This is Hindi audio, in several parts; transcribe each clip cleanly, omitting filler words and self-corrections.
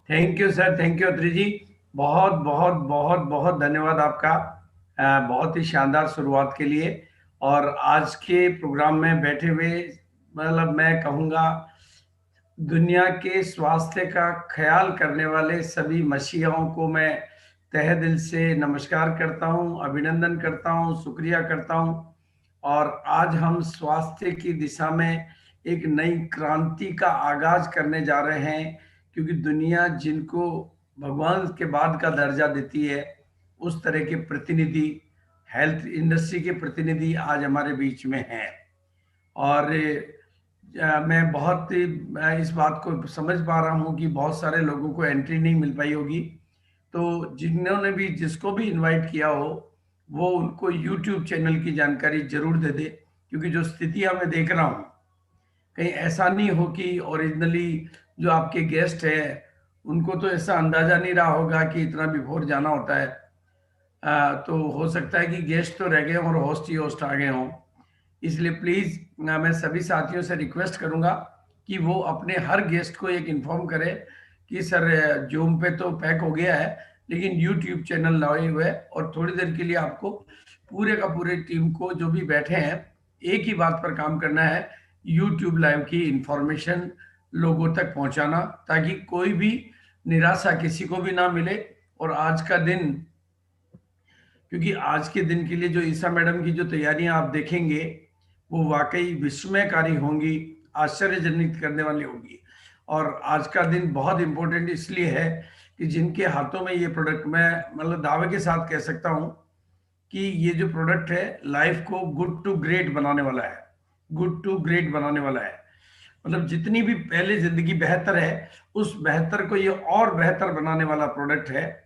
Thank you sir, thank you Atri ji. बहुत बहुत बहुत बहुत धन्यवाद आपका, बहुत ही शानदार शुरुआत के लिए। और आज के प्रोग्राम में बैठे हुए, मतलब मैं कहूँगा, दुनिया के स्वास्थ्य का ख्याल करने वाले सभी मसीहाओं को मैं तहे दिल से नमस्कार करता हूँ, अभिनंदन करता हूँ, शुक्रिया करता हूँ। और आज हम स्वास्थ्य की दिशा में एक नई क्रांति का आगाज करने जा रहे हैं, क्योंकि दुनिया जिनको भगवान के बाद का दर्जा देती है, उस तरह के प्रतिनिधि, हेल्थ इंडस्ट्री के प्रतिनिधि आज हमारे बीच में हैं। और मैं बहुत इस बात को समझ पा रहा हूँ कि बहुत सारे लोगों को एंट्री नहीं मिल पाई होगी। तो जिन्होंने भी, जिसको भी इनवाइट किया हो, वो उनको यूट्यूब चैनल की जानकारी जरूर दे दे, क्योंकि जो स्थितियां मैं देख रहा हूँ, कहीं ऐसा नहीं हो कि ओरिजिनली जो आपके गेस्ट है उनको तो ऐसा अंदाजा नहीं रहा होगा कि इतना बिफोर जाना होता है। तो हो सकता है कि गेस्ट तो रह गए हों और होस्ट ही होस्ट आ गए हों। इसलिए प्लीज मैं सभी साथियों से रिक्वेस्ट करूंगा कि वो अपने हर गेस्ट को एक इन्फॉर्म करे कि सर जूम पे तो पैक हो गया है, लेकिन यूट्यूब चैनल लाए हुए है, और थोड़ी देर के लिए आपको पूरे का पूरे टीम को जो भी बैठे हैं एक ही बात पर काम करना है, यूट्यूब लाइव की इंफॉर्मेशन लोगों तक पहुंचाना, ताकि कोई भी निराशा किसी को भी ना मिले। और आज का दिन, क्योंकि आज के दिन के लिए जो ईसा मैडम की जो तैयारियां आप देखेंगे, वो वाकई विस्मयकारी होंगी, आश्चर्यजनित करने वाली होगी। और आज का दिन बहुत इंपॉर्टेंट इसलिए है कि जिनके हाथों में ये प्रोडक्ट, मैं मतलब दावे के साथ कह सकता हूँ कि ये जो प्रोडक्ट है लाइफ को गुड टू ग्रेट बनाने वाला है, गुड टू ग्रेट बनाने वाला है। मतलब जितनी भी पहले जिंदगी बेहतर है, उस बेहतर को ये और बेहतर बनाने वाला प्रोडक्ट है।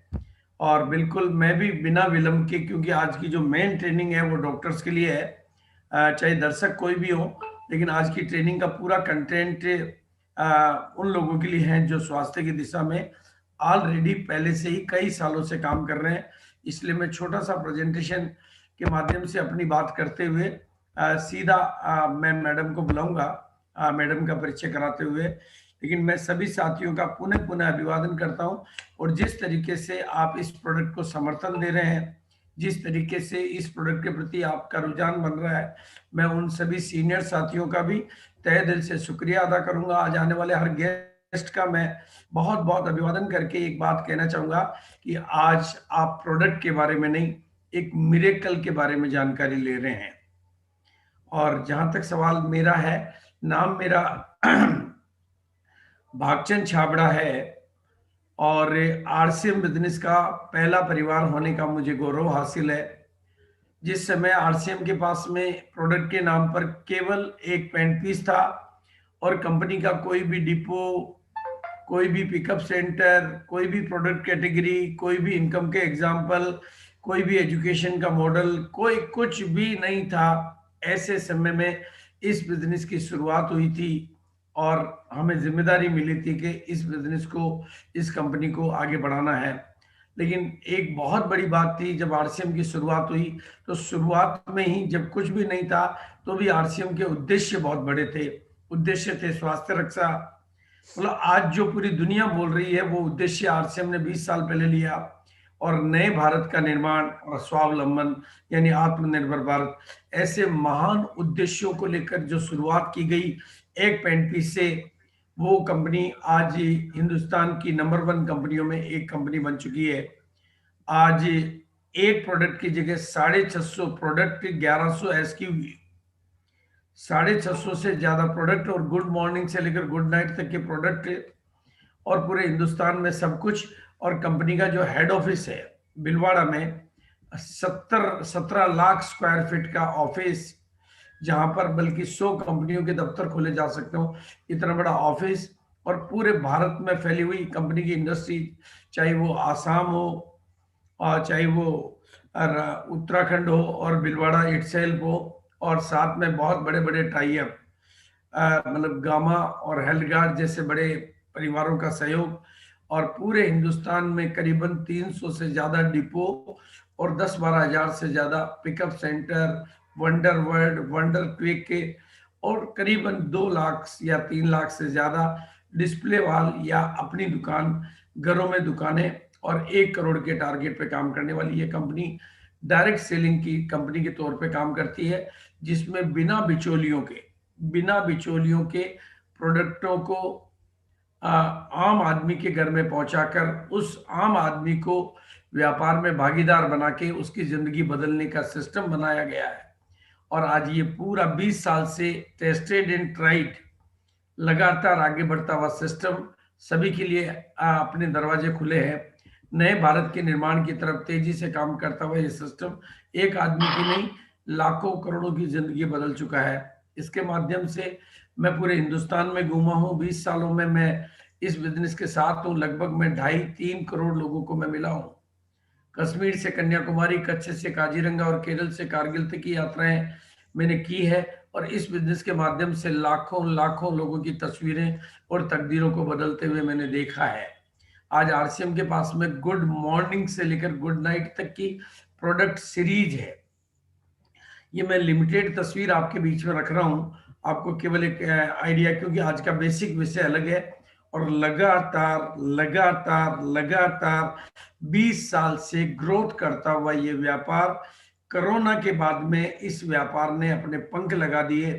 और बिल्कुल मैं भी बिना विलंब के, क्योंकि आज की जो मेन ट्रेनिंग है वो डॉक्टर्स के लिए है, चाहे दर्शक कोई भी हो, लेकिन आज की ट्रेनिंग का पूरा कंटेंट उन लोगों के लिए है जो स्वास्थ्य की दिशा में ऑलरेडी पहले से ही कई सालों से काम कर रहे हैं। इसलिए मैं छोटा सा प्रेजेंटेशन के माध्यम से अपनी बात करते हुए सीधा मैं मैडम को बुलाऊंगा, मैडम का परिचय कराते हुए। लेकिन मैं सभी साथियों का पुनः पुनः अभिवादन करता हूं, और जिस तरीके से आप इस प्रोडक्ट को समर्थन दे रहे हैं, जिस तरीके से इस प्रोडक्ट के प्रति आपका रुझान बन रहा है, मैं उन सभी सीनियर साथियों का भी तहे दिल से शुक्रिया अदा करूंगा। आज आने वाले हर गेस्ट का मैं बहुत बहुत अभिवादन करके एक बात कहना चाहूंगा कि आज आप प्रोडक्ट के बारे में नहीं, एक मिरेकल के बारे में जानकारी ले रहे हैं। और जहां तक सवाल मेरा है, नाम मेरा भागचंद छाबड़ा है, और आरसीएम बिजनेस का पहला परिवार होने का मुझे गौरव हासिल है। जिस समय आरसीएम के पास में प्रोडक्ट के नाम पर केवल एक पेंट पीस था, और कंपनी का कोई भी डिपो, कोई भी पिकअप सेंटर, कोई भी प्रोडक्ट कैटेगरी, कोई भी इनकम के एग्जाम्पल, कोई भी एजुकेशन का मॉडल, कोई कुछ भी नहीं था। ऐसे समय में इस बिजनेस की शुरुआत हुई थी, और हमें जिम्मेदारी मिली थी कि इस बिजनेस को, इस कंपनी को आगे बढ़ाना है। लेकिन एक बहुत बड़ी बात थी, जब आरसीएम की शुरुआत हुई, तो शुरुआत में ही जब कुछ भी नहीं था, तो भी आरसीएम के उद्देश्य बहुत बड़े थे। उद्देश्य थे स्वास्थ्य रक्षा। मतलब आज जो पूरी दुनिया बोल रही है, वो उद्देश्य आरसीएम ने 20 साल पहले लिया। और नए भारत का निर्माण और स्वावलंबन, यानी आत्मनिर्भर भारत, ऐसे महान उद्देश्यों को लेकर जो शुरुआत की गई एक पेंट पीस से, वो कंपनी आज हिंदुस्तान की नंबर 1 कंपनियों में एक कंपनी बन चुकी है। आज एक प्रोडक्ट की जगह 650 प्रोडक्ट, 1100 एसक्यूवी, 650 से ज्यादा प्रोडक्ट, और गुड मॉर्निंग से लेकर गुड नाइट तक के प्रोडक्ट, और पूरे हिंदुस्तान में सब कुछ। और कंपनी का जो हेड ऑफिस है बिलवाड़ा में, 17 लाख स्क्वायर फीट का ऑफिस, जहां पर बल्कि 100 कंपनियों के दफ्तर खोले जा सकते हो, इतना बड़ा ऑफिस। और पूरे भारत में फैली हुई कंपनी की इंडस्ट्री, चाहे वो आसाम हो, और चाहे वो उत्तराखंड हो, और भिलवाड़ा इटसेल्फ हो, और साथ में बहुत बड़े बड़े टाई अप, मतलब गामा और हेल्थगार्ड जैसे बड़े परिवारों का सहयोग, और पूरे हिंदुस्तान में करीबन 300 से ज्यादा डिपो और 10-12 हजार से ज्यादा pickup centre, wonder world, wonder quick के, और करीबन 2 लाख या 3 लाख से ज्यादा डिस्प्ले वॉल या अपनी दुकान, घरों में दुकानें, और 1 करोड़ के टारगेट पे काम करने वाली ये कंपनी डायरेक्ट सेलिंग की कंपनी के तौर पे काम करती है, जिसमें बिना बिचौलियों के प्रोडक्टों को आम आदमी के घर में पहुंचाकर उस आम आदमी को व्यापार में भागीदार बना के उसकी जिंदगी बदलने का सिस्टम बनाया गया है। और आज ये पूरा 20 साल से टेस्टेड एंड ट्राइड, लगातार आगे बढ़ता हुआ सिस्टम सभी के लिए अपने दरवाजे खुले हैं। नए भारत के निर्माण की तरफ तेजी से काम करता हुआ ये सिस्टम एक आदमी की नहीं, लाखों करोड़ों की जिंदगी बदल चुका है। इसके माध्यम से मैं पूरे हिंदुस्तान में घूमा हूँ। 20 सालों में मैं इस बिजनेस के साथ हूँ। लगभग मैं 2.5-3 करोड़ लोगों को मैं मिला हूँ। कश्मीर से कन्याकुमारी, कच्छ से काजीरंगा और केरल से कारगिल तक की यात्राएं मैंने की है, और इस बिजनेस के माध्यम से लाखों लाखों लोगों की तस्वीरें और तकदीरों को बदलते हुए मैंने देखा है। आज आरसीएम के पास में गुड मॉर्निंग से लेकर गुड नाइट तक की प्रोडक्ट सीरीज है। ये मैं लिमिटेड तस्वीर आपके बीच में रख रहा हूँ, आपको केवल एक आइडिया, क्योंकि आज का बेसिक विषय अलग है। और लगातार लगातार लगातार 20 साल से ग्रोथ करता हुआ ये व्यापार, कोरोना के बाद में इस व्यापार ने अपने पंख लगा दिए।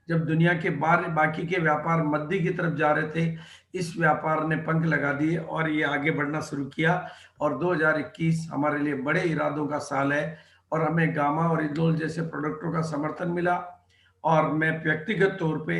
जब दुनिया के बाकी के व्यापार मद्दी की तरफ जा रहे थे, इस व्यापार ने पंख लगा दिए और ये आगे बढ़ना शुरू किया। और 2021 हमारे लिए बड़े इरादों का साल है, और हमें गामा और इडोल जैसे प्रोडक्टों का समर्थन मिला। और मैं व्यक्तिगत तौर पे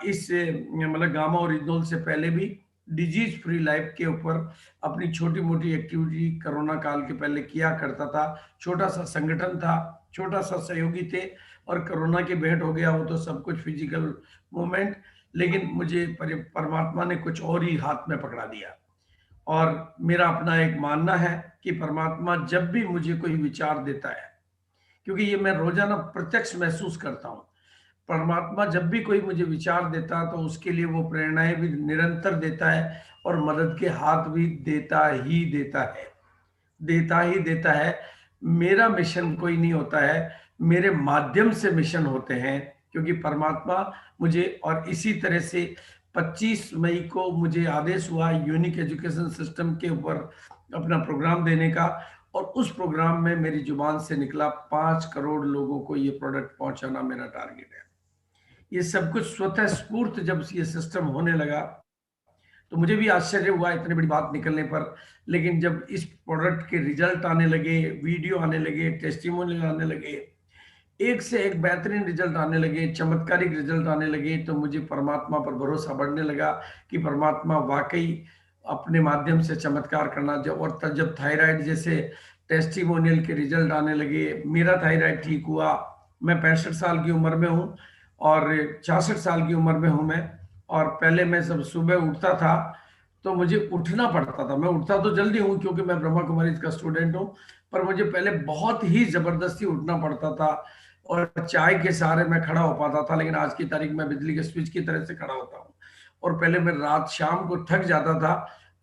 इस मतलब गामा और इडोल से पहले भी डिजीज फ्री लाइफ के ऊपर अपनी छोटी मोटी एक्टिविटी कोरोना काल के पहले किया करता था। छोटा सा संगठन था, छोटा सा सहयोगी थे, और कोरोना की भेंट हो गया वो तो सब कुछ फिजिकल मूवमेंट। लेकिन मुझे परमात्मा ने कुछ और ही हाथ में पकड़ा दिया। और मेरा अपना एक मानना है कि परमात्मा जब भी मुझे कोई विचार देता है, क्योंकि ये मैं रोजाना प्रत्यक्ष महसूस करता हूँ, परमात्मा जब भी कोई मुझे विचार देता है तो उसके लिए वो प्रेरणाएं भी निरंतर देता है, और मदद के हाथ भी देता ही देता है। मेरा मिशन कोई नहीं होता है, मेरे माध्यम से मिशन होते हैं, क्योंकि परमात्मा मुझे, और इसी तरह से 25 मई को मुझे आदेश हुआ यूनिक एजुकेशन सिस्टम के ऊपर अपना प्रोग्राम देने का, और उस प्रोग्राम में मेरी जुबान से निकला 5 करोड़ लोगों को ये प्रोडक्ट पहुंचाना मेरा टारगेट है। ये सब कुछ स्वतः स्फूर्त जब ये सिस्टम होने लगा तो मुझे भी आश्चर्य हुआ इतनी बड़ी बात निकलने पर। लेकिन जब इस प्रोडक्ट के रिजल्ट आने लगे, वीडियो आने लगे, टेस्टिमोनियल आने लगे, एक से एक बेहतरीन रिजल्ट आने लगे, चमत्कारिक रिजल्ट आने लगे, तो मुझे परमात्मा पर भरोसा बढ़ने लगा कि परमात्मा वाकई अपने माध्यम से चमत्कार करना। और तब जब थायराइड जैसे टेस्टिमोनियल के रिजल्ट आने लगे, मेरा थायराइड ठीक हुआ। मैं 65 साल की उम्र में हूँ और 66 साल की उम्र में हूँ मैं। और पहले मैं सब सुबह उठता था तो मुझे उठना पड़ता था। मैं उठता तो जल्दी हूँ क्योंकि मैं ब्रह्मा कुमारी का स्टूडेंट हूँ, पर मुझे पहले बहुत ही जबरदस्ती उठना पड़ता था और चाय के सहारे मैं खड़ा हो पाता था। लेकिन आज की तारीख में बिजली के स्विच की तरह से खड़ा होता हूँ। और पहले मैं रात शाम को थक जाता था,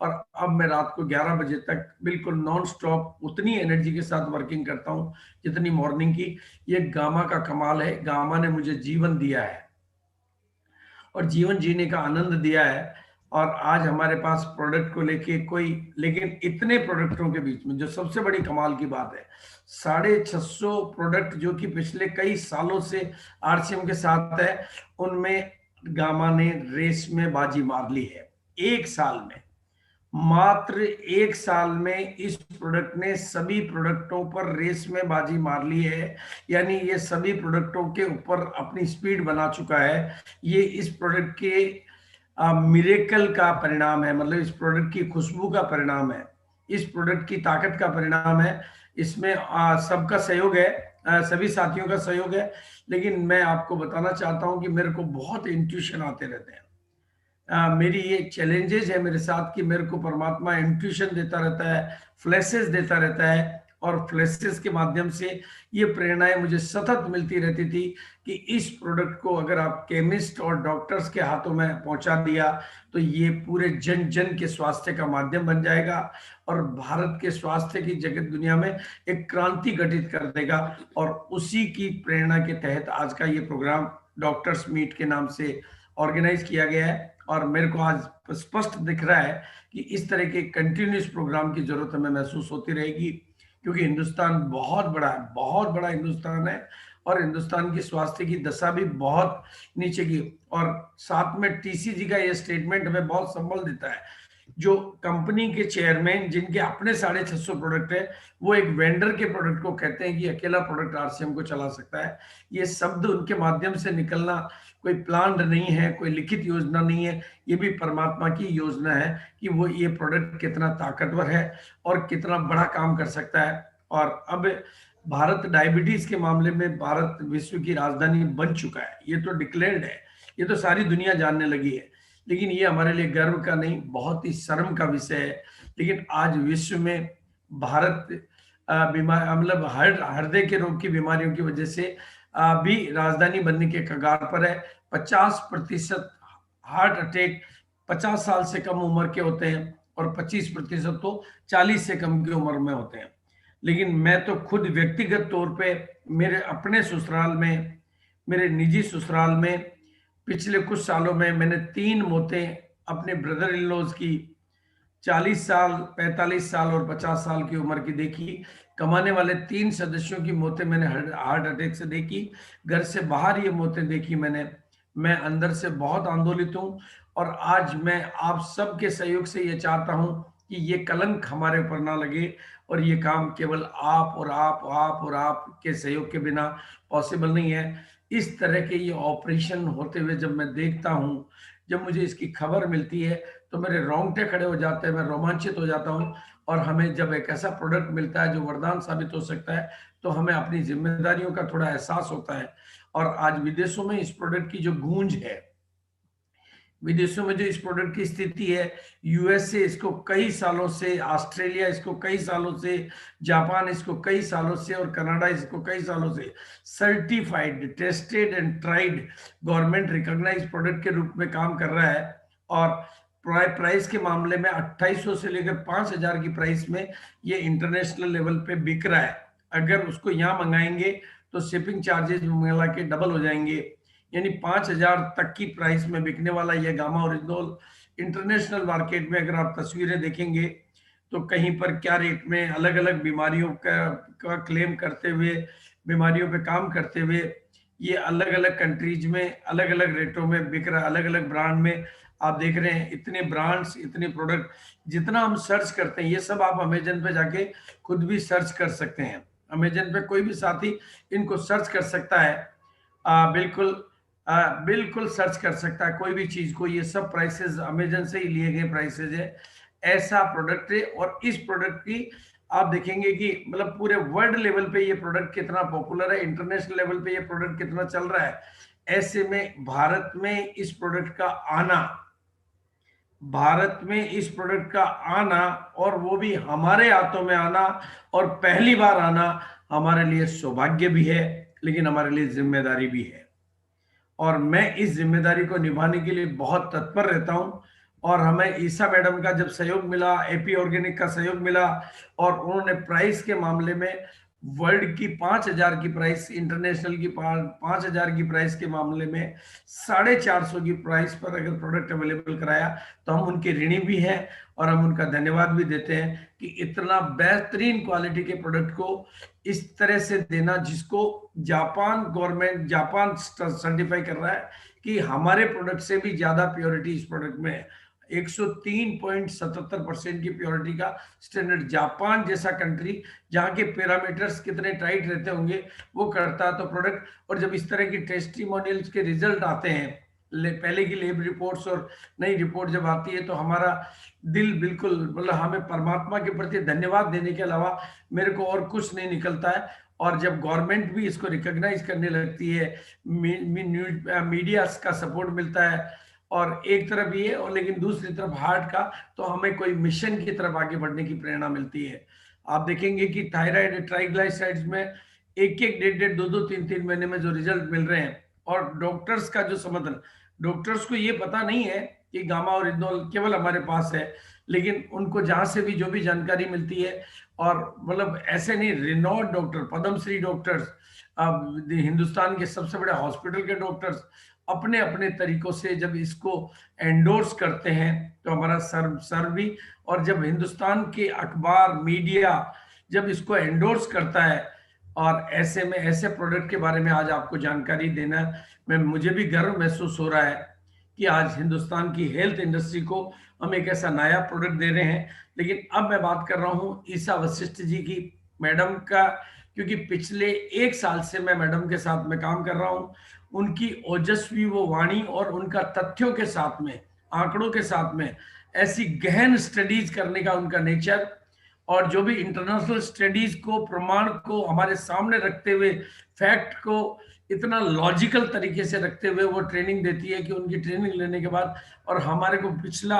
और अब मैं रात को 11 बजे तक बिल्कुल नॉन स्टॉप उतनी एनर्जी के साथ वर्किंग करता हूँ जितनी मॉर्निंग की। ये गामा का कमाल है। गामा ने मुझे जीवन दिया है और जीवन जीने का आनंद दिया है। और आज हमारे पास प्रोडक्ट को लेके कोई, लेकिन इतने प्रोडक्टों के बीच में जो सबसे बड़ी कमाल की बात है, 650 प्रोडक्ट जो कि पिछले कई सालों से आरसीएम के साथ है, उनमें गामा ने रेस में बाजी मार ली है। एक साल में, मात्र एक साल में इस प्रोडक्ट ने सभी प्रोडक्टों पर रेस में बाजी मार ली है। यानी ये सभी प्रोडक्टों के ऊपर अपनी स्पीड बना चुका है। ये इस प्रोडक्ट के मिरेकल का परिणाम है, मतलब इस प्रोडक्ट की खुशबू का परिणाम है, इस प्रोडक्ट की ताकत का परिणाम है। इसमें सबका सहयोग है, सभी साथियों का सहयोग है। लेकिन मैं आपको बताना चाहता हूं कि मेरे को बहुत इंट्यूशन आते रहते हैं। मेरी ये चैलेंजेस है मेरे साथ कि मेरे को परमात्मा इंट्यूशन देता रहता है, फ्लैशेस देता रहता है, और फ्लैशेस के माध्यम से ये प्रेरणाएं मुझे सतत मिलती रहती थी कि इस प्रोडक्ट को अगर आप केमिस्ट और डॉक्टर्स के हाथों में पहुंचा दिया तो ये पूरे जन जन के स्वास्थ्य का माध्यम बन जाएगा और भारत के स्वास्थ्य की जगत दुनिया में एक क्रांति घटित कर देगा। और उसी की प्रेरणा के तहत आज का ये प्रोग्राम डॉक्टर्स मीट के नाम से ऑर्गेनाइज किया गया है। और मेरे को आज स्पष्ट दिख रहा है कि इस तरह के कंटिन्यूस प्रोग्राम की जरूरत हमें महसूस होती रहेगी, क्योंकि हिंदुस्तान बहुत बड़ा है, बहुत बड़ा हिंदुस्तान है और हिंदुस्तान की स्वास्थ्य की दशा भी बहुत नीचे की। और साथ में टीसीजी का ये स्टेटमेंट हमें बहुत संबल देता है। जो कंपनी के चेयरमैन जिनके अपने 650 प्रोडक्ट है, वो एक वेंडर के प्रोडक्ट को कहते हैं कि अकेला प्रोडक्ट आरसीएम को चला सकता है। ये शब्द उनके माध्यम से निकलना कोई प्लान नहीं है, कोई लिखित योजना नहीं है, ये भी परमात्मा की योजना है कि वो ये प्रोडक्ट कितना ताकतवर है और कितना बड़ा काम कर सकता है। और अब भारत डायबिटीज के मामले में भारत विश्व की राजधानी बन चुका है, ये तो डिक्लेयर्ड है, ये तो सारी दुनिया जानने लगी है। लेकिन ये हमारे लिए गर्व का नहीं, बहुत ही शर्म का विषय है। लेकिन आज विश्व में भारत बीमार मतलब हृदय के रोग की बीमारियों की वजह से भी राजधानी बनने के कगार पर है। 50% हार्ट अटैक 50 साल से कम उम्र के होते हैं और 25% तो 40 से कम की उम्र में होते हैं। लेकिन मैं तो खुद व्यक्तिगत तौर पे मेरे अपने ससुराल में, मेरे निजी ससुराल में पिछले कुछ सालों में मैंने 3 मौतें अपने ब्रदर इन लॉज की 40 साल, 45 साल और 50 साल की उम्र की देखी। कमाने वाले 3 सदस्यों की मौतें मैंने हार्ट अटैक से देखी। घर से बाहर ये मौतें देखी मैंने। मैं अंदर से बहुत आंदोलित हूं और आज मैं आप सबके सहयोग से ये चाहता हूं कि ये कलंक हमारे ऊपर ना लगे और ये काम केवल आप और आप के सहयोग के बिना पॉसिबल नहीं है। इस तरह के ये ऑपरेशन होते हुए जब मैं देखता हूं, जब मुझे इसकी खबर मिलती है तो मेरे रोंगटे खड़े हो जाते हैं, मैं रोमांचित हो जाता हूं। और हमें जब एक ऐसा प्रोडक्ट मिलता है जो वरदान साबित हो सकता है तो हमें अपनी जिम्मेदारियों का थोड़ा एहसास होता है। और आज विदेशों में इस प्रोडक्ट की जो गूंज है, विदेशों में जो इस प्रोडक्ट की स्थिति है, यूएसए इसको कई सालों से, ऑस्ट्रेलिया इसको कई सालों से, जापान इसको कई सालों से और कनाडा इसको कई सालों से certified, tested and tried government recognise product के रूप में काम कर रहा है। और प्राइस के मामले में 2800 से लेकर 5000 की प्राइस में ये इंटरनेशनल लेवल पे बिक रहा है। अगर उसको यहाँ मंगाएंगे तो शिपिंग चार्जेस मिला के डबल हो जाएंगे, यानी 5000 तक की प्राइस में बिकने वाला ये गामा ओरिजिनल इंटरनेशनल मार्केट में अगर आप तस्वीरें देखेंगे तो कहीं पर क्या रेट में अलग अलग बीमारियों का क्लेम करते हुए, बीमारियों पे काम करते हुए ये अलग अलग कंट्रीज में अलग अलग रेटों में बिक रहा है। अलग अलग ब्रांड में आप देख रहे हैं, इतने ब्रांड्स, इतने प्रोडक्ट, जितना हम सर्च करते हैं ये सब आप अमेजन पे जाके खुद भी सर्च कर सकते हैं। अमेजन पे कोई भी साथी इनको सर्च कर सकता है, बिल्कुल बिल्कुल सर्च कर सकता है कोई भी चीज को। ये सब प्राइसेस अमेजन से ही लिए गए प्राइसेस है। ऐसा प्रोडक्ट है और इस प्रोडक्ट की आप देखेंगे कि मतलब पूरे वर्ल्ड लेवल पे ये प्रोडक्ट कितना पॉपुलर है, इंटरनेशनल लेवल पे ये प्रोडक्ट कितना चल रहा है। ऐसे में भारत में इस प्रोडक्ट का आना, भारत में इस प्रोडक्ट का आना और वो भी हमारे हाथों में आना और पहली बार आना हमारे लिए सौभाग्य भी है, लेकिन हमारे लिए जिम्मेदारी भी है। और मैं इस जिम्मेदारी को निभाने के लिए बहुत तत्पर रहता हूं। और हमें ईसा मैडम का जब सहयोग मिला, एपी ऑर्गेनिक का सहयोग मिला और उन्होंने प्राइस के मामले में वर्ल्ड की 5000 की प्राइस, इंटरनेशनल की 5000 की प्राइस के मामले में 450 की प्राइस पर अगर प्रोडक्ट अवेलेबल कराया तो हम उनके ऋणी भी हैं और हम उनका धन्यवाद भी देते हैं कि इतना बेहतरीन क्वालिटी के प्रोडक्ट को इस तरह से देना, जिसको जापान गवर्नमेंट, जापान सर्टिफाई कर रहा है कि हमारे प्रोडक्ट से भी ज्यादा प्योरिटी इस प्रोडक्ट में है। 103.77% की प्योरिटी का स्टैंडर्ड जापान जैसा कंट्री, जहां के पैरामीटर्स कितने टाइट रहते होंगे, वो करता है तो प्रोडक्ट। और जब इस तरह की टेस्टिमोनियल्स के रिजल्ट आते हैं, पहले की लेब रिपोर्ट्स और नई रिपोर्ट जब आती है तो हमारा दिल बिल्कुल, मतलब हमें परमात्मा के प्रति धन्यवाद देने के अलावा मेरे को और कुछ नहीं निकलता है। और जब गवर्नमेंट भी इसको रिकॉग्नाइज करने लगती है, मीडिया का सपोर्ट मिलता है और एक तरफ ये और लेकिन दूसरी तरफ हार्ट का, तो हमें कोई मिशन की तरफ आगे बढ़ने की प्रेरणा मिलती है। आप देखेंगे कि थायराइड ट्राइग्लाइसराइड्स में एक एक डेढ़ डेढ़ दो दो तीन तीन महीने में जो रिजल्ट मिल रहे हैं, और डॉक्टर्स का जो समर्थन, डॉक्टर्स को ये पता नहीं है कि गामा और इंदौल केवल हमारे पास है, लेकिन उनको जहां से भी जो भी जानकारी मिलती है, और मतलब ऐसे नहीं, renowned doctor, Padmashri doctors, Hindustan के सबसे बड़े हॉस्पिटल के डॉक्टर्स अपने अपने तरीकों से जब इसको एंडोर्स करते हैं, तो हमारा सर भी, और जब हिंदुस्तान के अखबार मीडिया जब इसको एंडोर्स करता है, और ऐसे में ऐसे प्रोडक्ट के बारे में आज आपको जानकारी देना में मुझे भी गर्व महसूस हो रहा है कि आज हिंदुस्तान की हेल्थ इंडस्ट्री को हम एक ऐसा नया प्रोडक्ट दे रहे हैं। लेकिन अब मैं बात कर रहा हूँ ईसा वशिष्ठ जी की, मैडम का, क्योंकि पिछले एक साल से मैं मैडम के साथ में काम कर रहा हूँ। उनकी ओजस्वी वो वाणी और उनका तथ्यों के साथ में, आंकड़ों के साथ में ऐसी गहन स्टडीज करने का उनका नेचर, और जो भी इंटरनेशनल स्टडीज को, प्रमाण को हमारे सामने रखते हुए, फैक्ट को इतना लॉजिकल तरीके से रखते हुए वो ट्रेनिंग देती है कि उनकी ट्रेनिंग लेने के बाद, और हमारे को पिछला,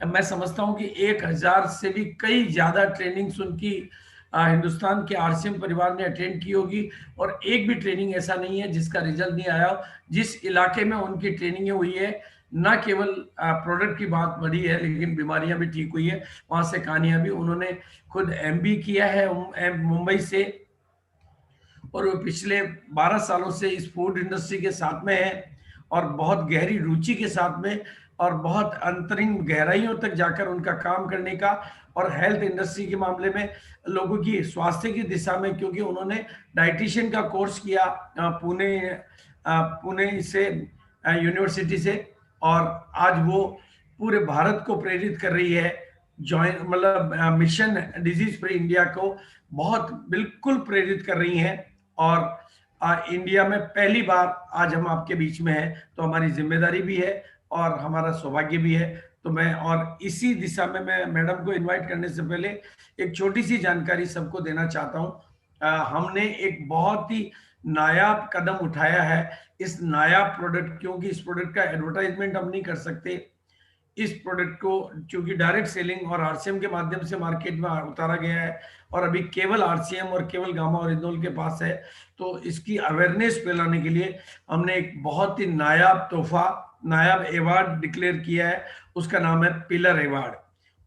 मैं समझता हूं कि 1000 से भी कई ज्यादा ट्रेनिंग्स उनकी हिंदुस्तान के आरसीएम परिवार ने अटेंड की होगी, और एक भी ट्रेनिंग ऐसा नहीं है जिसका रिजल्ट नहीं आया। जिस इलाके में उनकी ट्रेनिंग हुई है, न केवल प्रोडक्ट की बात बढ़ी है, लेकिन बीमारियां भी ठीक हुई है, वहां से कहानियां भी। उन्होंने खुद एमबी किया है मुंबई से, और वो पिछले 12 सालों से इस फूड इंडस्ट्री के साथ में है, और बहुत गहरी रुचि के साथ में, और बहुत अंतरिम गहराइयों तक जाकर उनका काम करने का, और हेल्थ इंडस्ट्री के मामले में लोगों की स्वास्थ्य की दिशा में, क्योंकि उन्होंने डाइटिशियन का कोर्स किया पुणे से, यूनिवर्सिटी से, और आज वो पूरे भारत को प्रेरित कर रही है, जॉइन मतलब मिशन डिजीज फ्री इंडिया को बहुत बिल्कुल प्रेरित कर रही हैं। और इंडिया में पहली बार आज हम आपके बीच में हैं, तो हमारी जिम्मेदारी भी है और हमारा सौभाग्य भी है। तो मैं, और इसी दिशा में मैं मैडम को इनवाइट करने से पहले एक छोटी सी जानकारी सबको देना चाहता हूं। हमने एक बहुत ही नायाब कदम उठाया है, इस नायाब प्रोडक्ट, क्योंकि इस प्रोडक्ट का एडवर्टाइजमेंट हम नहीं कर सकते। इस प्रोडक्ट को चूंकि डायरेक्ट सेलिंग और आरसीएम के माध्यम से मार्केट में उतारा गया है, और अभी केवल आरसीएम और केवल गामा और इंदौल के पास है, तो इसकी अवेयरनेस फैलाने के लिए हमने एक बहुत ही नायाब तोहफा, नायाब अवार्ड डिक्लेयर किया है। उसका नाम है पिलर अवार्ड।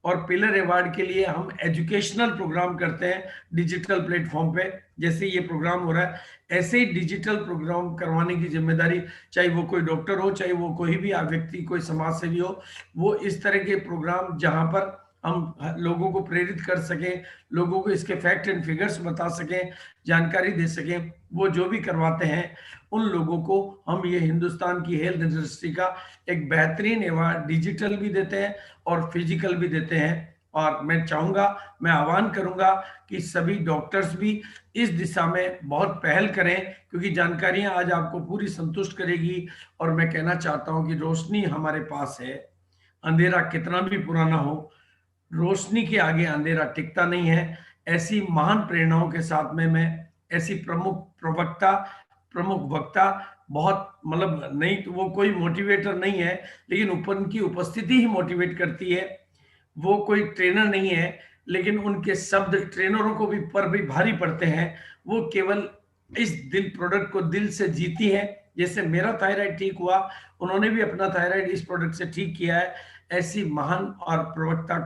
और पिलर अवार्ड के लिए हम एजुकेशनल प्रोग्राम करते हैं डिजिटल प्लेटफॉर्म पे, जैसे ये प्रोग्राम हो रहा है, ऐसे ही डिजिटल प्रोग्राम करवाने की जिम्मेदारी, चाहे वो कोई डॉक्टर हो, चाहे वो कोई भी व्यक्ति, कोई समाज सेवी हो, वो इस तरह के प्रोग्राम जहां पर हम लोगों को प्रेरित कर सकें, लोगों को इसके फैक्ट एंड फिगर्स बता सकें, जानकारी दे सकें, वो जो भी करवाते हैं, उन लोगों को हम ये हिंदुस्तान की हेल्थ इंडस्ट्री का एक बेहतरीन अवार्ड डिजिटल भी देते हैं और फिजिकल भी देते हैं। और मैं चाहूंगा, मैं आह्वान करूंगा कि सभी डॉक्टर्स भी इस दिशा में बहुत पहल करें, क्योंकि जानकारियां आज आपको पूरी संतुष्ट करेगी। और मैं कहना चाहता हूं कि रोशनी हमारे पास है, अंधेरा कितना भी पुराना हो, रोशनी के आगे अंधेरा टिकता नहीं है। ऐसी महान प्रेरणाओं के साथ में मैं ऐसी प्रमुख वक्ता, बहुत मतलब नहीं तो वो कोई मोटिवेटर नहीं है, लेकिन ऊपर उनकी उपस्थिति ही मोटिवेट करती है। वो कोई ट्रेनर नहीं है, लेकिन उनके शब्द ट्रेनरों को भी पर भी भारी पड़ते हैं। वो केवल इस दिल प्रोडक्ट को दिल से जीती है। जैसे मेरा थायराइड ठीक हुआ, उन्होंने भी अपना थायराइड इस प्रोडक्ट से ठीक किया है। ऐसी महान और वक्ता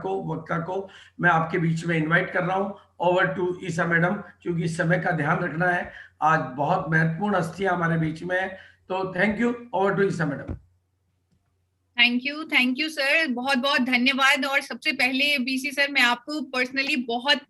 को मैं आपके बीच में इनवाइट कर रहा हूं। ओवर टू ईसा मैडम, क्योंकि समय का ध्यान रखना है, आज बहुत महत्वपूर्ण हस्तियां हमारे बीच में है। तो thank you. Over to Isha madam. Thank you sir, बहुत बहुत धन्यवाद। और सबसे पहले बीसी सर, मैं आपको पर्सनली बहुत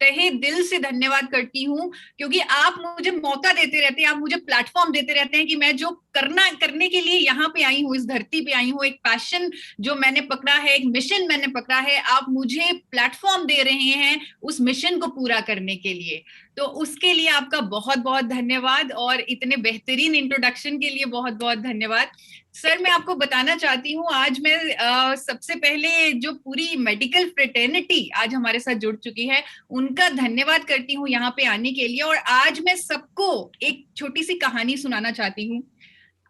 तहे दिल से धन्यवाद करती हूँ, क्योंकि आप मुझे मौका देते रहते हैं, आप मुझे प्लेटफॉर्म देते रहते हैं कि मैं जो करने के लिए यहाँ पे आई हूँ, इस धरती पे आई हूँ, एक पैशन जो मैंने पकड़ा है, एक मिशन मैंने पकड़ा है, आप मुझे प्लेटफॉर्म दे रहे हैं उस मिशन को पूरा करने के लिए। तो उसके लिए आपका बहुत बहुत धन्यवाद, और इतने बेहतरीन इंट्रोडक्शन के लिए बहुत बहुत धन्यवाद। सर, मैं आपको बताना चाहती हूँ, आज मैं सबसे पहले जो पूरी मेडिकल फ्रेटर्निटी आज हमारे साथ जुड़ चुकी है, उनका धन्यवाद करती हूँ यहाँ पे आने के लिए। और आज मैं सबको एक छोटी सी कहानी सुनाना चाहती हूँ।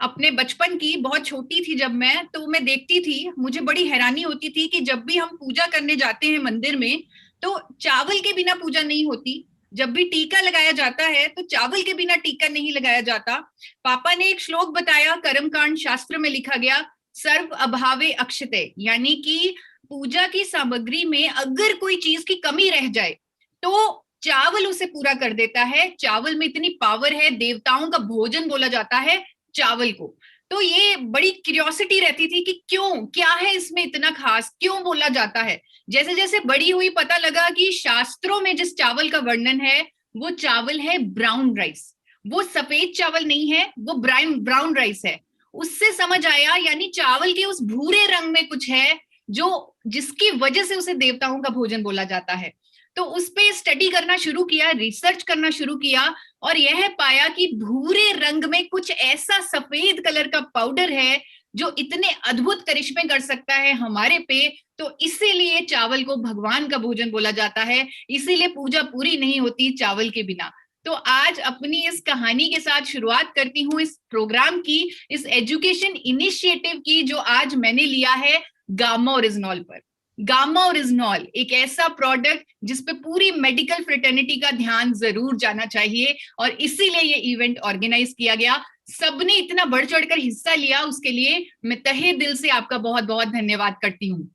अपने बचपन की, बहुत छोटी थी जब मैं, तो मैं देखती थी, मुझे बड़ी हैरानी होती थी कि जब भी हम पूजा करने जाते हैं मंदिर में तो चावल के बिना पूजा नहीं होती। जब भी टीका लगाया जाता है तो चावल के बिना टीका नहीं लगाया जाता। पापा ने एक श्लोक बताया, कर्मकांड शास्त्र में लिखा गया, सर्व अभावे अक्षते, यानी कि पूजा की सामग्री में अगर कोई चीज की कमी रह जाए तो चावल उसे पूरा कर देता है। चावल में इतनी पावर है, देवताओं का भोजन बोला जाता है चावल को। तो ये बड़ी क्यूरियोसिटी रहती थी कि क्यों, क्या है इसमें इतना खास, क्यों बोला जाता है। जैसे जैसे बड़ी हुई पता लगा कि शास्त्रों में जिस चावल का वर्णन है वो चावल है ब्राउन राइस। वो सफेद चावल नहीं है, वो ब्राउन राइस है। उससे समझ आया यानी चावल के उस भूरे रंग में कुछ है जो जिसकी वजह से उसे देवताओं का भोजन बोला जाता है। तो उस पे स्टडी करना शुरू किया, रिसर्च करना शुरू किया और यह पाया कि भूरे रंग में कुछ ऐसा सफेद कलर का पाउडर है जो इतने अद्भुत करिश्मे कर सकता है हमारे पे। तो इसीलिए चावल को भगवान का भोजन बोला जाता है, इसीलिए पूजा पूरी नहीं होती चावल के बिना। तो आज अपनी इस कहानी के साथ शुरुआत करती हूँ इस प्रोग्राम की, इस एजुकेशन इनिशिएटिव की जो आज मैंने लिया है गामा ओरिजिनॉल पर। गामा ओरिजिनॉल एक ऐसा प्रोडक्ट जिसपे पूरी मेडिकल फ्रेटर्निटी का ध्यान जरूर जाना चाहिए और इसीलिए ये इवेंट ऑर्गेनाइज किया गया। सबने इतना बढ़ चढ़कर हिस्सा लिया, उसके लिए मैं तहे दिल से आपका बहुत बहुत धन्यवाद करती हूँ।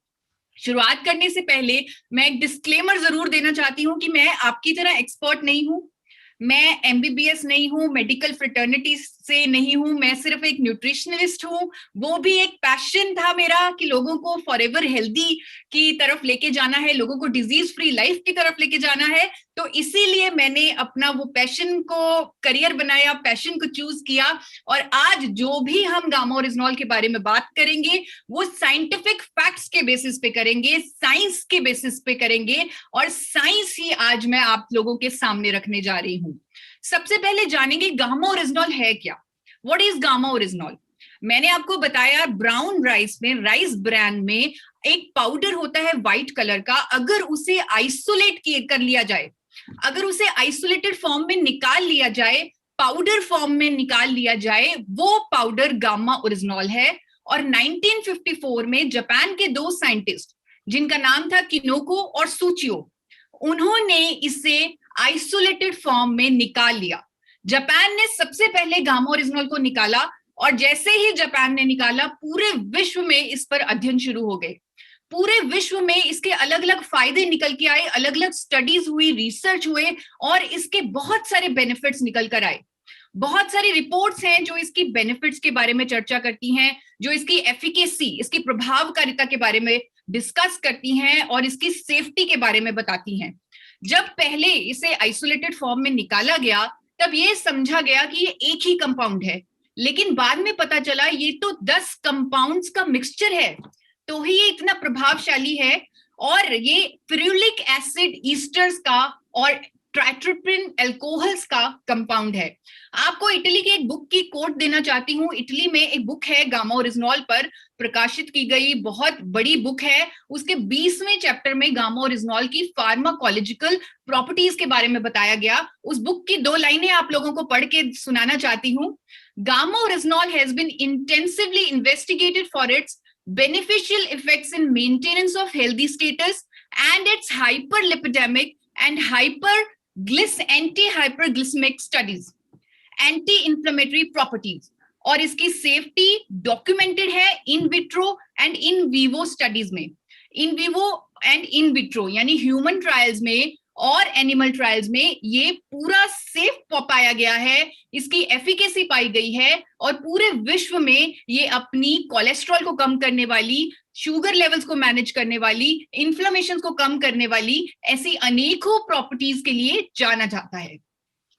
शुरुआत करने से पहले मैं एक डिस्क्लेमर जरूर देना चाहती हूँ कि मैं आपकी तरह एक्सपर्ट नहीं हूँ, मैं एमबीबीएस नहीं हूँ, मेडिकल फ्रेटर्निटी से नहीं हूँ, मैं सिर्फ एक न्यूट्रिशनिस्ट हूँ। वो भी एक पैशन था मेरा कि लोगों को फॉरएवर हेल्दी की तरफ लेके जाना है, लोगों को डिजीज फ्री लाइफ की तरफ लेके जाना है। तो इसीलिए मैंने अपना वो पैशन को करियर बनाया, पैशन को चूज किया। और आज जो भी हम गामा ओरिजिनॉल के बारे में बात करेंगे वो साइंटिफिक फैक्ट्स के बेसिस पे करेंगे, साइंस के बेसिस पे करेंगे और साइंस ही आज मैं आप लोगों के सामने रखने जा रही हूँ। सबसे पहले जानेंगे गामा ओरिजिनॉल है क्या। What is gamma oryzanol? मैंने आपको बताया ब्राउन राइस में, राइस ब्रांड में एक पाउडर होता है व्हाइट कलर का। अगर उसे आइसोलेट कर लिया जाए, अगर उसे आइसोलेटेड फॉर्म में निकाल लिया जाए, पाउडर फॉर्म में निकाल लिया जाए, वो पाउडर गामा ओरिजिनॉल है। और 1954 में जापान के दो साइंटिस्ट जिनका नाम था किनोको और सूचियो, उन्होंने इसे आइसोलेटेड फॉर्म में निकाल लिया। जापान ने सबसे पहले गामा ओरिजिनॉल को निकाला और जैसे ही जापान ने निकाला पूरे विश्व में इस पर अध्ययन शुरू हो गए। पूरे विश्व में इसके अलग अलग फायदे निकल के आए, अलग अलग स्टडीज हुई, रिसर्च हुए और इसके बहुत सारे बेनिफिट्स निकल कर आए। बहुत सारी रिपोर्ट्स हैं जो इसकी बेनिफिट्स के बारे में चर्चा करती हैं, जो इसकी एफिकेसी, इसकी प्रभावकारिता के बारे में डिस्कस करती हैं और इसकी सेफ्टी के बारे में बताती हैं। जब पहले इसे आइसोलेटेड फॉर्म में निकाला गया तब ये समझा गया कि ये एक ही कंपाउंड है, लेकिन बाद में पता चला ये तो 10 कंपाउंड्स का मिक्सचर है, तो ही ये इतना प्रभावशाली है। और ये फेरुलिक एसिड ईस्टर्स का और ट्राइट्रिपिन अल्कोहल्स का कंपाउंड है। आपको इटली की एक बुक की कोट देना चाहती हूँ। इटली में एक बुक है गामा ओरिजिनॉल पर प्रकाशित की गई, बहुत बड़ी बुक है। उसके 20वें चैप्टर में गामा ओरिजिनॉल की फार्माकोलॉजिकल प्रॉपर्टीज के बारे में बताया गया। उस बुक की 2 लाइनें आप लोगों को पढ़ के सुनाना चाहती हूँ। Gamma oryzanol has been intensively investigated for its beneficial effects in maintenance of healthy status and its hyperlipidemic and anti-hyperglycemic studies, anti-inflammatory properties, और इसकी सेफ्टी डॉक्यूमेंटेड है in vitro and in vivo studies में। In vivo and in vitro यानी ह्यूमन ट्रायल्स में और एनिमल ट्रायल्स में ये पूरा सेफ पाया गया है, इसकी एफिकेसी पाई गई है और पूरे विश्व में ये अपनी कोलेस्ट्रॉल को कम करने वाली, शुगर लेवल्स को मैनेज करने वाली, इन्फ्लेमेशन को कम करने वाली ऐसी अनेकों प्रॉपर्टीज के लिए जाना जाता है।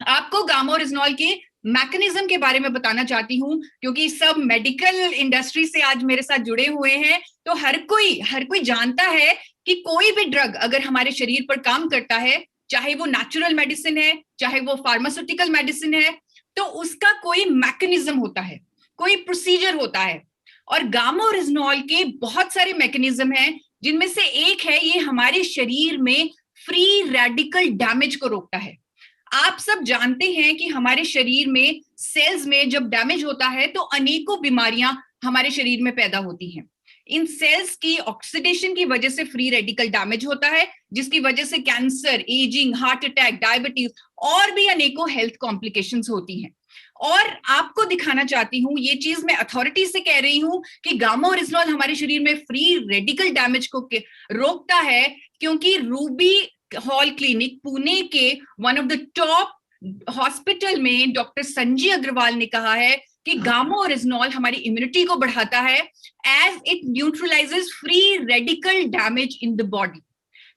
आपको गामा ओरिजिनॉल के मैकेनिज्म के बारे में बताना चाहती हूँ क्योंकि सब मेडिकल इंडस्ट्री से आज मेरे साथ जुड़े हुए हैं। तो हर कोई जानता है कि कोई भी ड्रग अगर हमारे शरीर पर काम करता है, चाहे वो नेचुरल मेडिसिन है, चाहे वो फार्मास्यूटिकल मेडिसिन है, तो उसका कोई मैकेनिज्म होता है, कोई प्रोसीजर होता है। और गामा ओरिजिनॉल के बहुत सारे मैकेनिज्म हैं, जिनमें से एक है ये हमारे शरीर में फ्री रेडिकल डैमेज को रोकता है। आप सब जानते हैं कि हमारे शरीर में सेल्स में जब डैमेज होता है तो अनेकों बीमारियां हमारे शरीर में पैदा होती हैं। इन सेल्स की ऑक्सीडेशन की वजह से फ्री रेडिकल डैमेज होता है, जिसकी वजह से cancer, ageing, heart attack, diabetes और भी अनेकों हेल्थ कॉम्प्लिकेशंस होती हैं। और आपको दिखाना चाहती हूँ, ये चीज मैं अथॉरिटी से कह रही हूँ कि गामा ओरिजिनॉल हमारे शरीर में फ्री रेडिकल डैमेज को रोकता है, क्योंकि रूबी हॉल क्लिनिक पुणे के one of the top hospital में डॉक्टर संजय अग्रवाल ने कहा है कि गामा ओरिजिनॉल हमारी इम्यूनिटी को बढ़ाता है as it neutralises free radical damage in the body.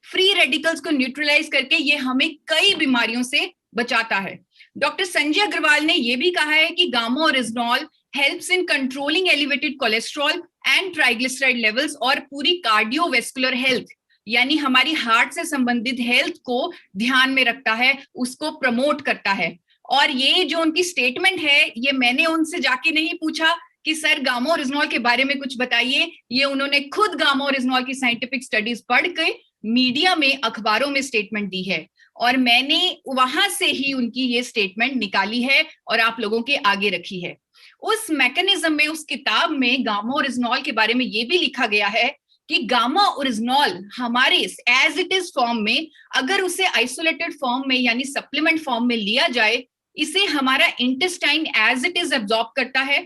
Free radicals को न्यूट्रलाइज करके ये हमें कई बीमारियों से बचाता है। डॉक्टर संजय अग्रवाल ने यह भी कहा है कि gamma original helps in controlling elevated cholesterol and triglyceride levels और पूरी कार्डियोवेस्कुलर हेल्थ, यानी हमारी हार्ट से संबंधित हेल्थ को ध्यान में रखता है, उसको प्रमोट करता है। और ये जो उनकी स्टेटमेंट है, ये मैंने उनसे जाके नहीं पूछा कि सर गामा ओरिजिनॉल के बारे में कुछ बताइए, ये उन्होंने खुद गामा ओरिजिनॉल की साइंटिफिक स्टडीज पढ़ के मीडिया में, अखबारों में स्टेटमेंट दी है, और मैंने वहां से ही उनकी ये स्टेटमेंट निकाली है और आप लोगों के आगे रखी है। उस मैकेनिज्म में, उस किताब में गामा ओरिजिनॉल के बारे में ये भी लिखा गया है कि गामा ओरिजिनॉल हमारे एज इट इज फॉर्म में, अगर उसे आइसोलेटेड फॉर्म में यानी सप्लीमेंट फॉर्म में लिया जाए, इसे हमारा intestine as it is absorb करता है,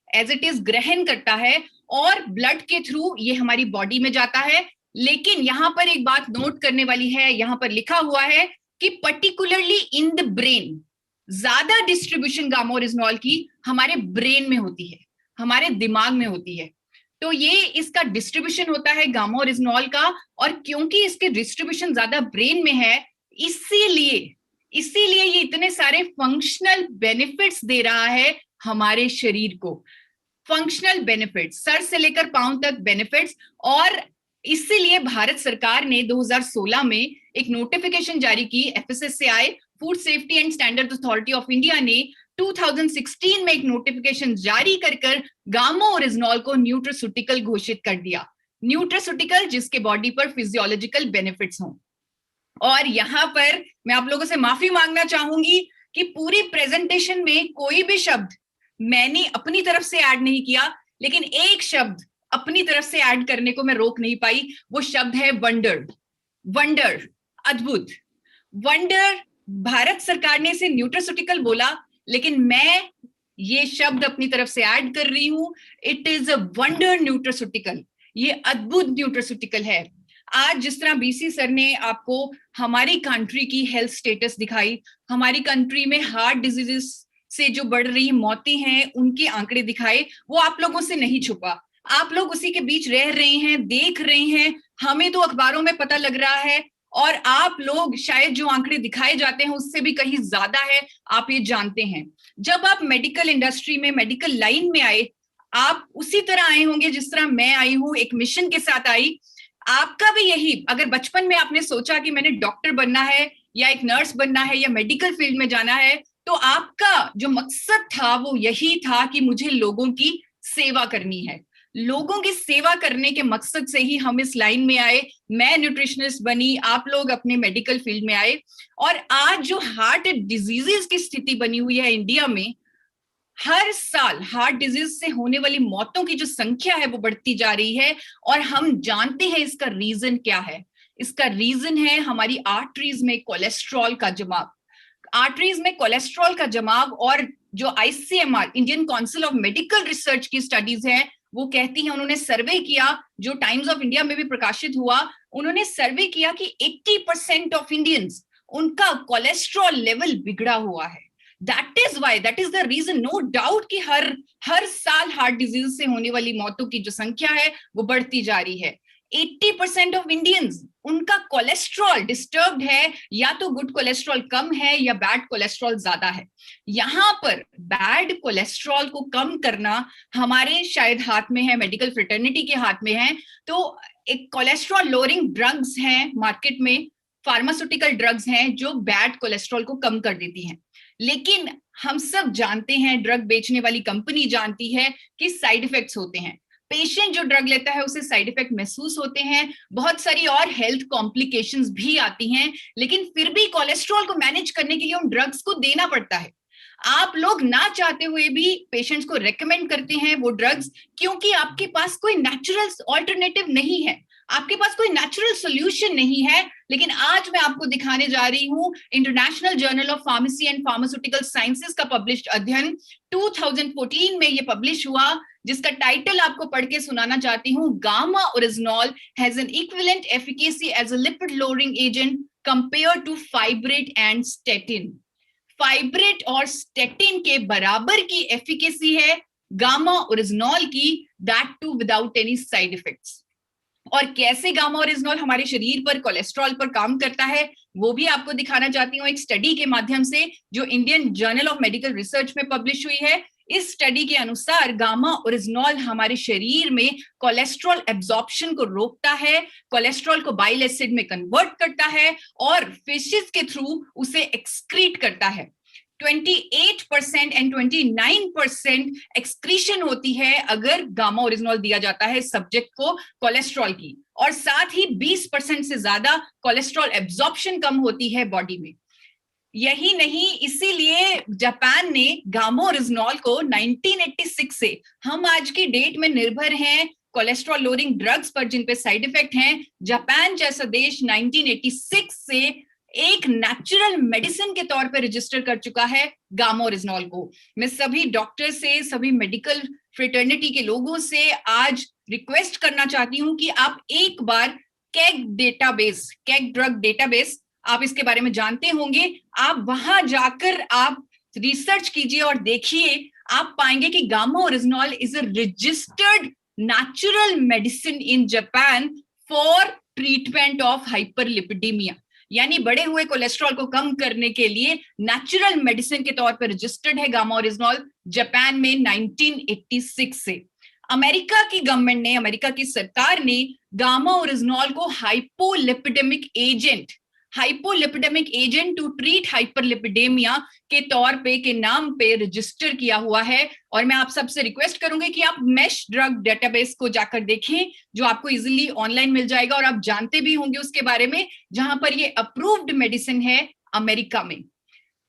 एज इट इज ग्रहण करता है, और ब्लड के थ्रू ये हमारी बॉडी में जाता है। लेकिन यहाँ पर एक बात नोट करने वाली है, यहाँ पर लिखा हुआ है कि पर्टिकुलरली इन द ब्रेन, ज्यादा डिस्ट्रीब्यूशन गामा ओरिजिनॉल की हमारे ब्रेन में होती है, हमारे दिमाग में होती है। तो ये इसका डिस्ट्रीब्यूशन होता है गामा ओरिजिनॉल का, और क्योंकि इसके डिस्ट्रीब्यूशन ज्यादा ब्रेन में है, इसीलिए ये इतने सारे फंक्शनल बेनिफिट्स दे रहा है हमारे शरीर को। फंक्शनल बेनिफिट्स, सर से लेकर पांव तक बेनिफिट्स। और इसीलिए भारत सरकार ने 2016 में एक नोटिफिकेशन जारी की, FSSAI, food safety and standard authority of India ने 2016 में एक नोटिफिकेशन जारी कर गामा ओरिजिनॉल को न्यूट्रास्यूटिकल घोषित कर दिया। न्यूट्रास्यूटिकल जिसके बॉडी पर फिजियोलॉजिकल बेनिफिट्स हों। और यहाँ पर मैं आप लोगों से माफी मांगना चाहूंगी कि पूरी प्रेजेंटेशन में कोई भी शब्द मैंने अपनी तरफ से ऐड नहीं किया, लेकिन एक शब्द अपनी तरफ से ऐड करने को मैं रोक नहीं पाई। वो शब्द है वंडर। वंडर, अद्भुत। वंडर, भारत सरकार ने इसे न्यूट्रास्यूटिकल बोला, लेकिन मैं ये शब्द अपनी तरफ से ऐड कर रही हूं। It is a wonder nutraceutical. ये अद्भुत न्यूट्रास्यूटिकल है। आज जिस तरह बीसी सर ने आपको हमारी कंट्री की हेल्थ स्टेटस दिखाई, हमारी कंट्री में हार्ट डिजीजेस से जो बढ़ रही मौतें हैं उनके आंकड़े दिखाए, वो आप लोगों से नहीं छुपा। आप लोग उसी के बीच रह रहे हैं, देख रहे हैं। हमें तो अखबारों में पता लग रहा है, और आप लोग शायद जो आंकड़े दिखाए जाते हैं उससे भी कहीं ज्यादा है, आप ये जानते हैं। जब आप मेडिकल इंडस्ट्री में, मेडिकल लाइन में आए, आप उसी तरह आए होंगे जिस तरह मैं आई हूं, एक मिशन के साथ आई। आपका भी यही, अगर बचपन में आपने सोचा कि मैंने डॉक्टर बनना है या एक नर्स बनना है या मेडिकल फील्ड में जाना है, तो आपका जो मकसद था वो यही था कि मुझे लोगों की सेवा करनी है। लोगों की सेवा करने के मकसद से ही हम इस लाइन में आए। मैं न्यूट्रिशनिस्ट बनी, आप लोग अपने मेडिकल फील्ड में आए। और आज जो हार्ट डिजीजेस की स्थिति बनी हुई है इंडिया में, हर साल हार्ट डिजीज से होने वाली मौतों की जो संख्या है वो बढ़ती जा रही है। और हम जानते हैं इसका रीजन क्या है। इसका रीजन है हमारी आर्टरीज में कोलेस्ट्रॉल का जमाव। आर्टरीज में कोलेस्ट्रॉल का जमाव, और जो ICMR, Indian council of medical research की स्टडीज है, वो कहती है, उन्होंने सर्वे किया जो टाइम्स ऑफ इंडिया में भी प्रकाशित हुआ, उन्होंने सर्वे किया कि 80% ऑफ इंडियंस, उनका कोलेस्ट्रॉल लेवल बिगड़ा हुआ है। That is why, that is the reason, no doubt कि हर साल हार्ट डिजीज से होने वाली मौतों की जो संख्या है वो बढ़ती जा रही है। 80% ऑफ इंडियंस, उनका कोलेस्ट्रॉल डिस्टर्ब्ड है, या तो गुड कोलेस्ट्रॉल कम है या बैड कोलेस्ट्रॉल ज्यादा है। यहाँ पर बैड कोलेस्ट्रॉल को कम करना हमारे शायद हाथ में है, मेडिकल फ्रेटर्निटी के हाथ में है। तो एक कोलेस्ट्रॉल लोअरिंग ड्रग्स हैं मार्केट में, फार्मास्यूटिकल ड्रग्स हैं जो बैड कोलेस्ट्रॉल को कम कर देती हैं। लेकिन हम सब जानते हैं, ड्रग बेचने वाली कंपनी जानती है कि साइड इफेक्ट्स होते हैं। पेशेंट जो ड्रग लेता है उसे साइड इफेक्ट महसूस होते हैं, बहुत सारी और हेल्थ कॉम्प्लिकेशंस भी आती हैं, लेकिन फिर भी कोलेस्ट्रॉल को मैनेज करने के लिए उन ड्रग्स को देना पड़ता है। आप लोग ना चाहते हुए भी पेशेंट्स को रेकमेंड करते हैं वो ड्रग्स, क्योंकि आपके पास कोई नेचुरल ऑल्टरनेटिव नहीं है, आपके पास कोई नेचुरल सोल्यूशन नहीं है। लेकिन आज मैं आपको दिखाने जा रही हूं international journal of pharmacy and pharmaceutical sciences का पब्लिश्ड अध्ययन 2014 में ये पब्लिश हुआ, जिसका टाइटल आपको पढ़ के सुनाना चाहती हूँ। Gamma oryzanol has an equivalent efficacy as a lipid lowering agent compared to fibrate and statin. Fibrate और स्टेटिन के बराबर की एफिकेसी है गामा ओरिजिनॉल की, that too without any side effects. और कैसे गामा ओरिजिनॉल हमारे शरीर पर कोलेस्ट्रॉल पर काम करता है वो भी आपको दिखाना चाहती हूँ एक स्टडी के माध्यम से, जो Indian journal of medical research में पब्लिश हुई है। इस स्टडी के अनुसार गामा ओरिजिनॉल हमारे शरीर में कोलेस्ट्रॉल एब्जॉर्प्शन को रोकता है, कोलेस्ट्रॉल को बाइल एसिड में कन्वर्ट करता है और फिशेस के थ्रू उसे एक्सक्रीट करता है। 28% एंड 29% एक्सक्रीशन होती है अगर गामा ओरिजिनॉल दिया जाता है सब्जेक्ट को कोलेस्ट्रॉल की, और साथ ही 20% से ज्यादा कोलेस्ट्रॉल एब्जॉर्प्शन कम होती है बॉडी में। यही नहीं, इसीलिए जापान ने गामा ओरिजिनॉल को 1986 से हम आज की डेट में निर्भर हैं कोलेस्ट्रॉल लोअरिंग ड्रग्स पर जिन पे साइड इफेक्ट हैं। जापान जैसा देश 1986 से एक नेचुरल मेडिसिन के तौर पर रजिस्टर कर चुका है गामा ओरिजिनॉल को। मैं सभी डॉक्टर से, सभी मेडिकल फ्रेटर्निटी के लोगों से आज रिक्वेस्ट करना चाहती हूं कि आप एक बार KEGG database, KEGG drug database, आप इसके बारे में जानते होंगे, आप वहां जाकर आप रिसर्च कीजिए और देखिए, आप पाएंगे कि gamma original is a registered natural medicine in Japan for treatment of hyperlipidaemia, यानी बढ़े हुए कोलेस्ट्रॉल को कम करने के लिए नेचुरल मेडिसिन के तौर पर रजिस्टर्ड है गामा ओरिजिनॉल जापान में 1986 से। अमेरिका की गवर्नमेंट ने, अमेरिका की सरकार ने गामा ओरिजिनॉल को hypolipidemic agent to treat hyperlipidemia के तौर पे, के नाम पे रजिस्टर किया हुआ है। और मैं आप सबसे रिक्वेस्ट करूंगी कि आप मेश ड्रग डेटाबेस को जाकर देखें, जो आपको इजीली ऑनलाइन मिल जाएगा और आप जानते भी होंगे उसके बारे में, जहां पर ये अप्रूव्ड मेडिसिन है अमेरिका में।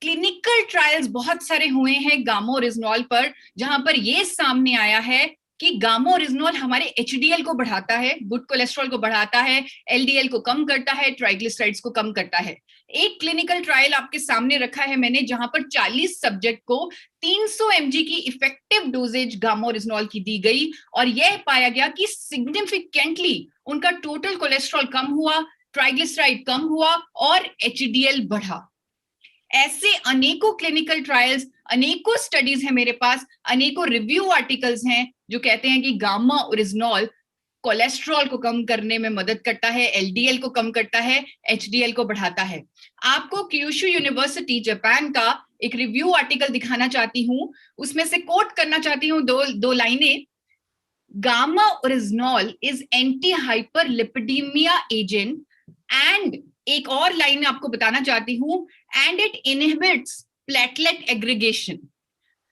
क्लिनिकल ट्रायल्स बहुत सारे हुए हैं गामा ओरिजिनॉल पर, जहां पर ये सामने आया है कि गामा ओरिजिनॉल हमारे एचडीएल को बढ़ाता है, गुड कोलेस्ट्रॉल को बढ़ाता है, एलडीएल को कम करता है, ट्राइग्लिसराइड्स को कम करता है। एक क्लिनिकल ट्रायल आपके सामने रखा है मैंने, जहां पर 40 सब्जेक्ट को 300 mg की इफेक्टिव डोजेज गामा ओरिजिनॉल की दी गई और यह पाया गया कि सिग्निफिकेंटली उनका टोटल कोलेस्ट्रॉल कम हुआ, ट्राइग्लिसराइड कम हुआ और एचडीएल बढ़ा। ऐसे अनेकों क्लिनिकल ट्रायल्स, अनेकों स्टडीज हैं मेरे पास, अनेकों रिव्यू आर्टिकल्स हैं जो कहते हैं कि गामा ओरिजिनॉल कोलेस्ट्रॉल को कम करने में मदद करता है, एलडीएल को कम करता है, एचडीएल को बढ़ाता है। आपको क्यूशू यूनिवर्सिटी जापान का एक रिव्यू आर्टिकल दिखाना चाहती हूं, उसमें से कोट करना चाहती हूं दो लाइनें। Gamma oryzanol is anti hyperlipidaemia agent and, एक और लाइन आपको बताना चाहती हूं, and it inhibits platelet aggregation.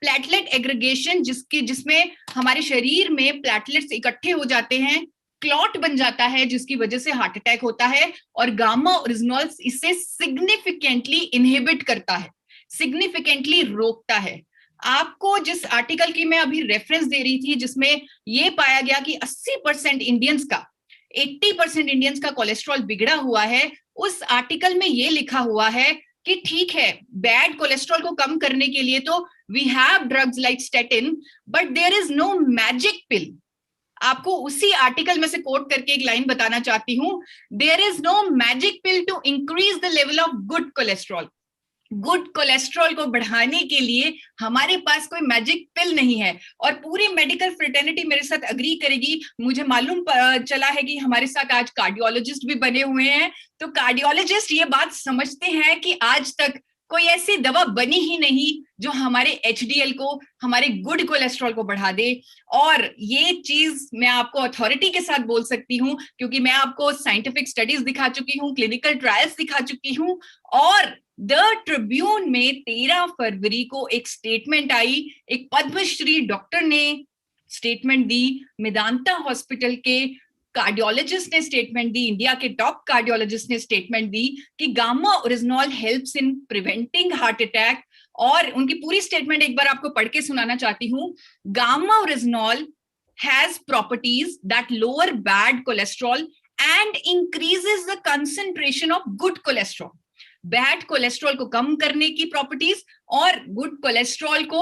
Platelet aggregation जिसमें हमारे शरीर में प्लेटलेट्स इकट्ठे हो जाते हैं, क्लॉट बन जाता है, जिसकी वजह से हार्ट अटैक होता है, और गामा ओरिजिनॉल इसे सिग्निफिकेंटली इनहिबिट करता है, सिग्निफिकेंटली रोकता है। आपको जिस आर्टिकल की मैं अभी रेफरेंस दे रही थी, जिसमें यह पाया गया कि 80% इंडियंस का, 80% इंडियंस का कोलेस्ट्रॉल बिगड़ा हुआ है, उस आर्टिकल में यह लिखा हुआ है कि ठीक है, बैड कोलेस्ट्रॉल को कम करने के लिए तो we have drugs like statin, but there is no magic pill. आपको उसी आर्टिकल में से कोट करके एक लाइन बताना चाहती हूं, there is no magic pill to increase the level of good cholesterol. Good cholesterol को बढ़ाने के लिए हमारे पास कोई मैजिक पिल नहीं है, और पूरी मेडिकल फ्रेटर्निटी मेरे साथ अग्री करेगी। मुझे मालूम चला है कि हमारे साथ आज कार्डियोलॉजिस्ट भी बने हुए हैं, तो कार्डियोलॉजिस्ट ये बात समझते हैं कि आज तक कोई ऐसी दवा बनी ही नहीं जो हमारे एचडीएल को, हमारे गुड कोलेस्ट्रॉल को बढ़ा दे। और ये चीज मैं आपको अथॉरिटी के साथ बोल सकती हूँ, क्योंकि मैं आपको साइंटिफिक स्टडीज दिखा चुकी हूँ, क्लिनिकल ट्रायल्स दिखा चुकी हूँ, और द ट्रिब्यून में 13 फरवरी को एक स्टेटमेंट आई, एक पद्मश्री डॉक्टर ने स्टेटमेंट दी, मेदांता हॉस्पिटल के कार्डियोलॉजिस्ट ने स्टेटमेंट दी, इंडिया के टॉप कार्डियोलॉजिस्ट ने स्टेटमेंट दी कि gamma original helps in preventing heart attack. और उनकी पूरी स्टेटमेंट एक बार आपको पढ़ के सुनाना चाहती हूँ। Gamma original has properties that lower bad cholesterol and increases the concentration of good cholesterol. Bad cholesterol को कम करने की प्रॉपर्टीज और गुड कोलेस्ट्रॉल को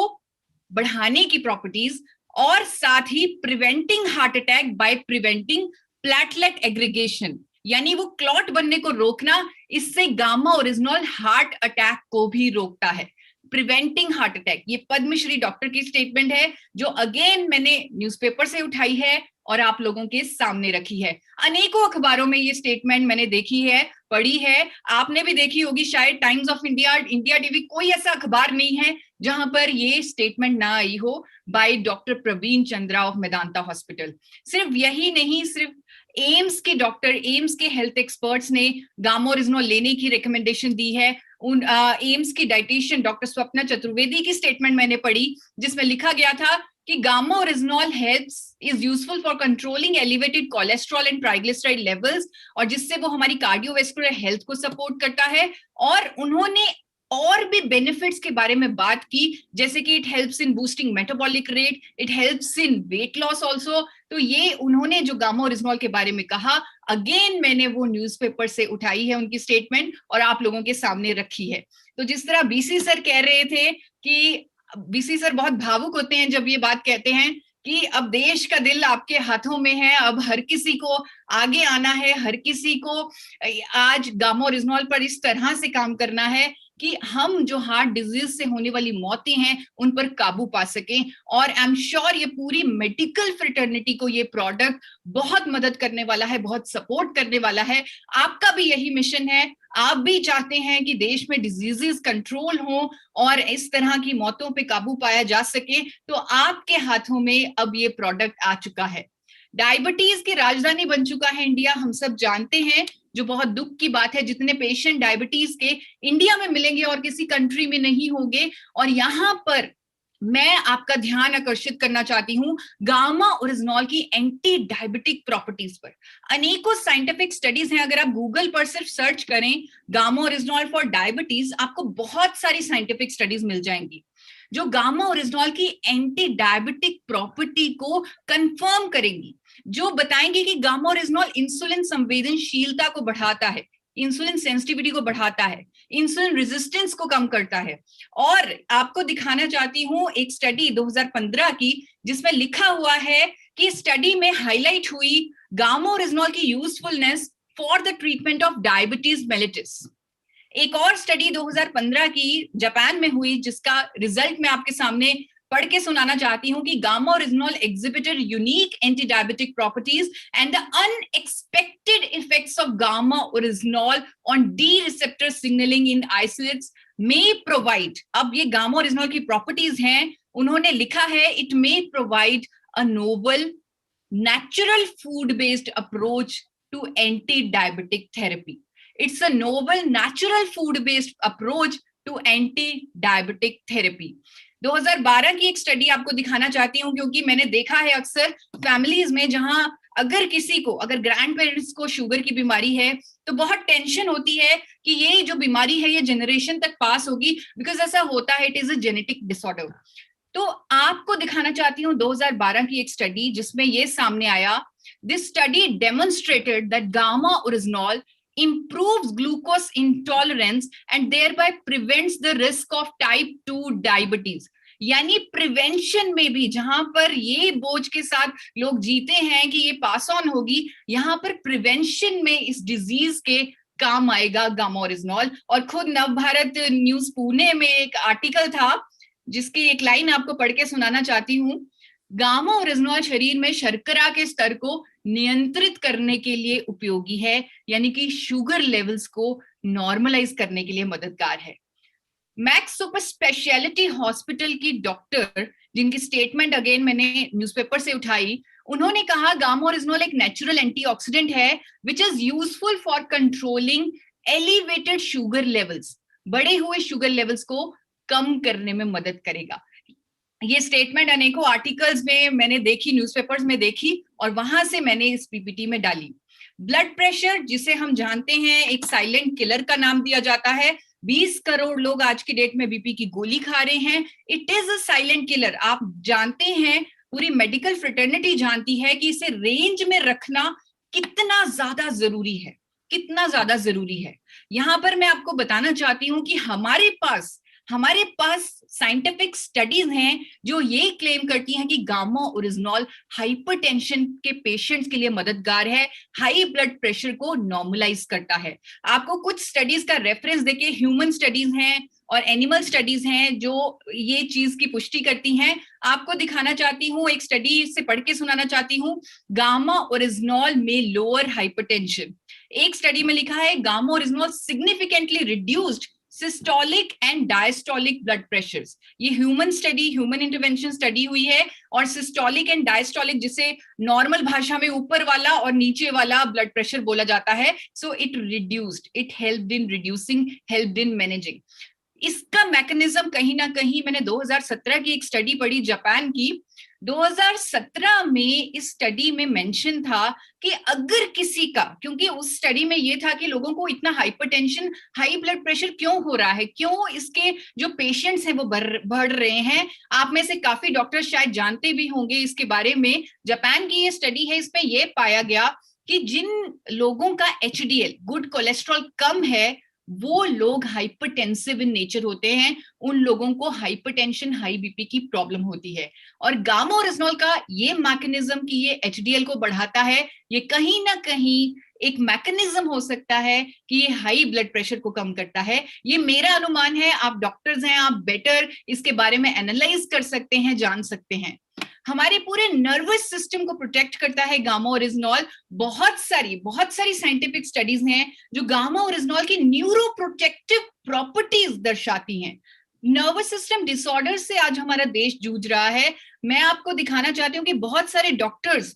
बढ़ाने की प्रॉपर्टीज, और साथ ही preventing heart attack by preventing platelet aggregation, यानी वो क्लॉट बनने को रोकना। इससे गामा ओरिजिनॉल हार्ट अटैक को भी रोकता है, प्रिवेंटिंग हार्ट अटैक। ये पद्मश्री डॉक्टर की स्टेटमेंट है जो अगेन मैंने न्यूज़पेपर से उठाई है और आप लोगों के सामने रखी है। अनेकों अखबारों में ये स्टेटमेंट मैंने देखी है, पढ़ी है, आपने भी देखी होगी शायद। Times of India, India TV, कोई ऐसा अखबार नहीं है जहां पर ये स्टेटमेंट ना आई हो by doctor Praveen Chandra of Medanta hospital. सिर्फ यही नहीं, सिर्फ एम्स के डॉक्टर, एम्स के हेल्थ एक्सपर्ट्स ने गामा ओरिजिनॉल लेने की रिकमेंडेशन दी है। उन एम्स की डाइटिशियन डॉक्टर स्वप्ना चतुर्वेदी की स्टेटमेंट मैंने पढ़ी जिसमें लिखा गया था कि gamma original helps is useful for controlling elevated cholesterol and triglyceride levels, और जिससे वो हमारी कार्डियोवैस्कुलर हेल्थ को सपोर्ट करता है। और उन्होंने और भी बेनिफिट्स के बारे में बात की, जैसे कि it helps in boosting metabolic rate, it helps in weight loss also. तो ये उन्होंने जो गामा ओरिजिनॉल के बारे में कहा, अगेन मैंने वो न्यूज़पेपर से उठाई है उनकी स्टेटमेंट और आप लोगों के सामने रखी है। तो जिस तरह बीसी सर कह रहे थे कि बीसी सर बहुत भावुक होते हैं जब ये बात कहते हैं कि अब देश का दिल आपके हाथों में है, अब हर किसी को आगे आना है, हर किसी को आज गामा ओरिजिनॉल पर इस तरह से काम करना है कि हम जो हार्ट डिजीज से होने वाली मौतें हैं उन पर काबू पा सकें। और आई एम श्योर ये पूरी मेडिकल फ्रेटर्निटी को ये प्रोडक्ट बहुत मदद करने वाला है, बहुत सपोर्ट करने वाला है। आपका भी यही मिशन है, आप भी चाहते हैं कि देश में डिजीजेस कंट्रोल हो और इस तरह की मौतों पे काबू पाया जा सके, तो आपके हाथों में अब ये प्रोडक्ट आ चुका है। डायबिटीज की राजधानी बन चुका है इंडिया, हम सब जानते हैं, जो बहुत दुख की बात है। जितने पेशेंट डायबिटीज के इंडिया में मिलेंगे और किसी कंट्री में नहीं होंगे। और यहाँ पर मैं आपका ध्यान आकर्षित करना चाहती हूँ गामा ओरिजिनॉल की एंटी डायबिटिक प्रॉपर्टीज पर। अनेकों साइंटिफिक स्टडीज हैं, अगर आप गूगल पर सिर्फ सर्च करें गामा ओरिजिनॉल फॉर डायबिटीज, आपको बहुत सारी साइंटिफिक स्टडीज मिल जाएंगी जो गामा ओरिजिनॉल की एंटी डायबिटिक प्रॉपर्टी को कंफर्म करेंगी, जो बताएंगे कि गामा ओरिजिनॉल इंसुलिन संवेदनशीलता को बढ़ाता है, इंसुलिन सेंसिटिविटी को बढ़ाता है, इंसुलिन रेजिस्टेंस को कम करता है। और आपको दिखाना चाहती हूं एक स्टडी 2015 की जिसमें लिखा हुआ है कि स्टडी में हाईलाइट हुई गामा ओरिजिनॉल की usefulness for the treatment of diabetes mellitus. एक और स्टडी 2015 की जापान में हुई जिसका रिजल्ट मैं आपके सामने पढ़ के सुनाना चाहती हूं कि gamma original exhibited unique anti-diabetic properties and the unexpected effects of gamma orizonol on D receptor signaling in isolates may provide। अब ये गामा ओरिजिनॉल की प्रॉपर्टीज हैं, उन्होंने लिखा है it may provide a novel natural food based approach to anti-diabetic therapy। It's a novel natural food based approach to anti-diabetic therapy। 2012 की एक स्टडी आपको दिखाना चाहती हूँ क्योंकि मैंने देखा है अक्सर फैमिलीज में जहां अगर किसी को, अगर ग्रैंड पेरेंट्स को शुगर की बीमारी है तो बहुत टेंशन होती है कि ये जो बीमारी है ये जनरेशन तक पास होगी, बिकॉज ऐसा होता है, it is a genetic disorder. तो आपको दिखाना चाहती हूँ 2012 की एक स्टडी जिसमें ये सामने आया, this study demonstrated that gamma oryzanol improves glucose intolerance and thereby prevents the risk of type 2 diabetes। यानी प्रिवेंशन में भी, जहां पर ये बोझ के साथ लोग जीते हैं कि ये पास ऑन होगी, यहां पर प्रिवेंशन में इस डिजीज के काम आएगा गामा ओरिजिनॉल। और खुद नवभारत न्यूज पुणे में एक आर्टिकल था जिसकी एक लाइन आपको पढ़ के सुनाना चाहती हूँ। गामा ओरिजिनॉल शरीर में शर्करा के स्तर को नियंत्रित करने के लिए उपयोगी है, यानी कि शुगर लेवल्स को नॉर्मलाइज करने के लिए मददगार है। मैक्स सुपर स्पेशलिटी हॉस्पिटल की डॉक्टर, जिनकी स्टेटमेंट अगेन मैंने न्यूज़पेपर से उठाई, उन्होंने कहा गामा ओरिजिनॉल एक नेचुरल एंटीऑक्सीडेंट है which is useful for controlling elevated sugar levels. बढ़े हुए शुगर लेवल्स को कम करने में मदद करेगा। ये स्टेटमेंट अनेकों आर्टिकल्स में मैंने देखी, न्यूज़पेपर्स में देखी, और वहां से मैंने इस पीपीटी में डाली। ब्लड प्रेशर, जिसे हम जानते हैं एक साइलेंट किलर का नाम दिया जाता है, 20 करोड़ लोग आज की डेट में बीपी की गोली खा रहे हैं। It is a silent killer. आप जानते हैं, पूरी मेडिकल फ्रेटर्निटी जानती है कि इसे रेंज में रखना कितना ज्यादा जरूरी है, कितना ज्यादा जरूरी है। यहां पर मैं आपको बताना चाहती हूँ कि हमारे पास साइंटिफिक स्टडीज हैं जो ये क्लेम करती हैं कि गामा ओरिजिनॉल हाइपरटेंशन के पेशेंट्स के लिए मददगार है, हाई ब्लड प्रेशर को नॉर्मलाइज करता है। आपको कुछ स्टडीज का रेफरेंस देके, ह्यूमन स्टडीज हैं और एनिमल स्टडीज हैं जो ये चीज की पुष्टि करती हैं। आपको दिखाना चाहती हूँ, एक स्टडी से पढ़ के सुनाना चाहती हूँ, गामा ओरिजिनॉल में लोअर हाइपरटेंशन। एक स्टडी में लिखा है gamma oryzanol significantly reduced systolic and diastolic blood pressures. ये human study, human intervention study हुई है, और सिस्टोलिक एंड डायस्टोलिक, जिसे नॉर्मल भाषा में ऊपर वाला और नीचे वाला ब्लड प्रेशर बोला जाता है, so it reduced, it helped in reducing, helped in managing. इसका मैकेनिज्म कहीं ना कहीं, मैंने 2017 की एक स्टडी पढ़ी जापान की, 2017 में इस स्टडी में मेंशन था कि अगर किसी का, क्योंकि उस स्टडी में ये था कि लोगों को इतना हाइपरटेंशन, हाई ब्लड प्रेशर क्यों हो रहा है, क्यों इसके जो पेशेंट्स हैं वो बढ़ रहे हैं। आप में से काफी डॉक्टर शायद जानते भी होंगे इसके बारे में। जापान की ये स्टडी है, इसमें यह पाया गया कि जिन लोगों का एचडीएल, गुड कोलेस्ट्रॉल, कम है, वो लोग हाइपरटेंसिव इन नेचर होते हैं, उन लोगों को हाइपरटेंशन, हाई बीपी की प्रॉब्लम होती है। और गामा ओरिजिनॉल का ये मैकेनिज्म कि ये एचडीएल को बढ़ाता है, ये कहीं ना कहीं एक मैकेनिज्म हो सकता है कि ये हाई ब्लड प्रेशर को कम करता है। ये मेरा अनुमान है, आप डॉक्टर्स हैं, आप बेटर इसके बारे में एनालाइज कर सकते हैं, जान सकते हैं। हमारे पूरे नर्वस सिस्टम को प्रोटेक्ट करता है गामा ओरिजिनॉल। बहुत सारी साइंटिफिक स्टडीज हैं जो गामा ओरिजिनॉल की न्यूरोप्रोटेक्टिव प्रॉपर्टीज दर्शाती हैं। नर्वस सिस्टम डिसऑर्डर से आज हमारा देश जूझ रहा है। मैं आपको दिखाना चाहती हूँ कि बहुत सारे डॉक्टर्स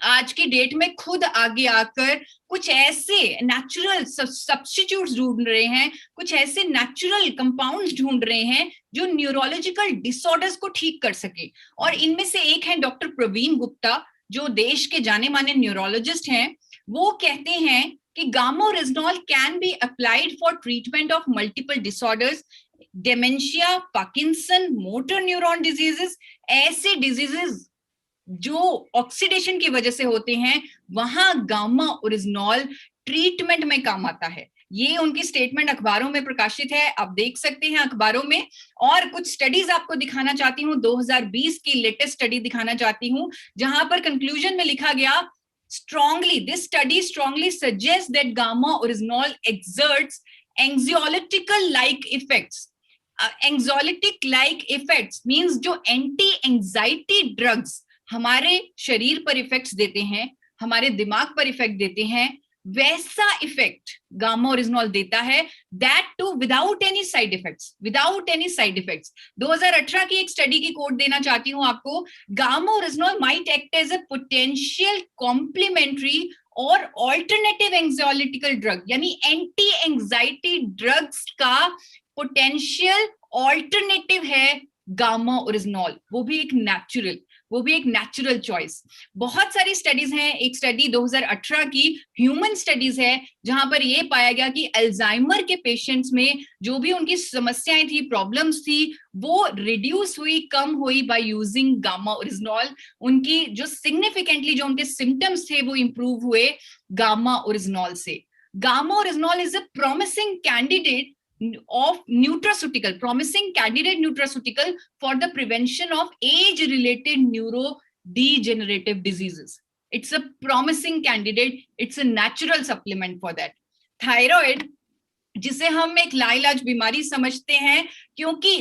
आज की डेट में खुद आगे आकर कुछ ऐसे नेचुरल सब्स्टिट्यूट्स ढूंढ रहे हैं, कुछ ऐसे नेचुरल कंपाउंड्स ढूंढ रहे हैं जो न्यूरोलॉजिकल डिसऑर्डर्स को ठीक कर सके। और इनमें से एक है डॉक्टर प्रवीण गुप्ता, जो देश के जाने माने न्यूरोलॉजिस्ट हैं। वो कहते हैं कि gamma original can be applied for treatment of multiple disorders, dementia, Parkinson, motor neuron diseases. ऐसे डिजीजेस जो ऑक्सीडेशन की वजह से होते हैं, वहां गामा ओरिजिनॉल ट्रीटमेंट में काम आता है। ये उनकी स्टेटमेंट अखबारों में प्रकाशित है, आप देख सकते हैं अखबारों में। और कुछ स्टडीज आपको दिखाना चाहती हूँ, 2020 की लेटेस्ट स्टडी दिखाना चाहती हूँ, जहां पर कंक्लूजन में लिखा गया, this study strongly suggests that gamma originol exerts anxiolytical like effects. Anxiolytic like effects means जो एंटी एंजाइटी ड्रग्स हमारे शरीर पर इफेक्ट्स देते हैं, हमारे दिमाग पर इफेक्ट देते हैं, वैसा इफेक्ट गामा ओरिजिनॉल देता है, that too without any side effects, 2018 की एक स्टडी की कोट देना चाहती हूं आपको, gamma oryzanol might act as a potential complementary और ऑल्टरनेटिव एंग्जाइटिकल ड्रग, यानी एंटी एंजाइटी ड्रग्स का पोटेंशियल ऑल्टरनेटिव है गामा ओरिजिनॉल, वो भी एक नेचुरल चॉइस। बहुत सारी स्टडीज हैं। एक स्टडी 2018 की ह्यूमन स्टडीज है, जहां पर यह पाया गया कि अल्जाइमर के पेशेंट्स में जो भी उनकी समस्याएं थी, प्रॉब्लम्स थी, वो रिड्यूस हुई, कम हुई बाय यूजिंग गामा ओरिजिनॉल। उनकी जो सिग्निफिकेंटली जो उनके सिम्टम्स थे वो इंप्रूव हुए गामा ओरिजिनॉल से। Gamma oryzanol is a promising candidate for the prevention of age-related neurodegenerative diseases. It's a promising candidate. It's a natural supplement for that. Thyroid, जिसे हम एक लाइलाज बीमारी समझते हैं, क्योंकि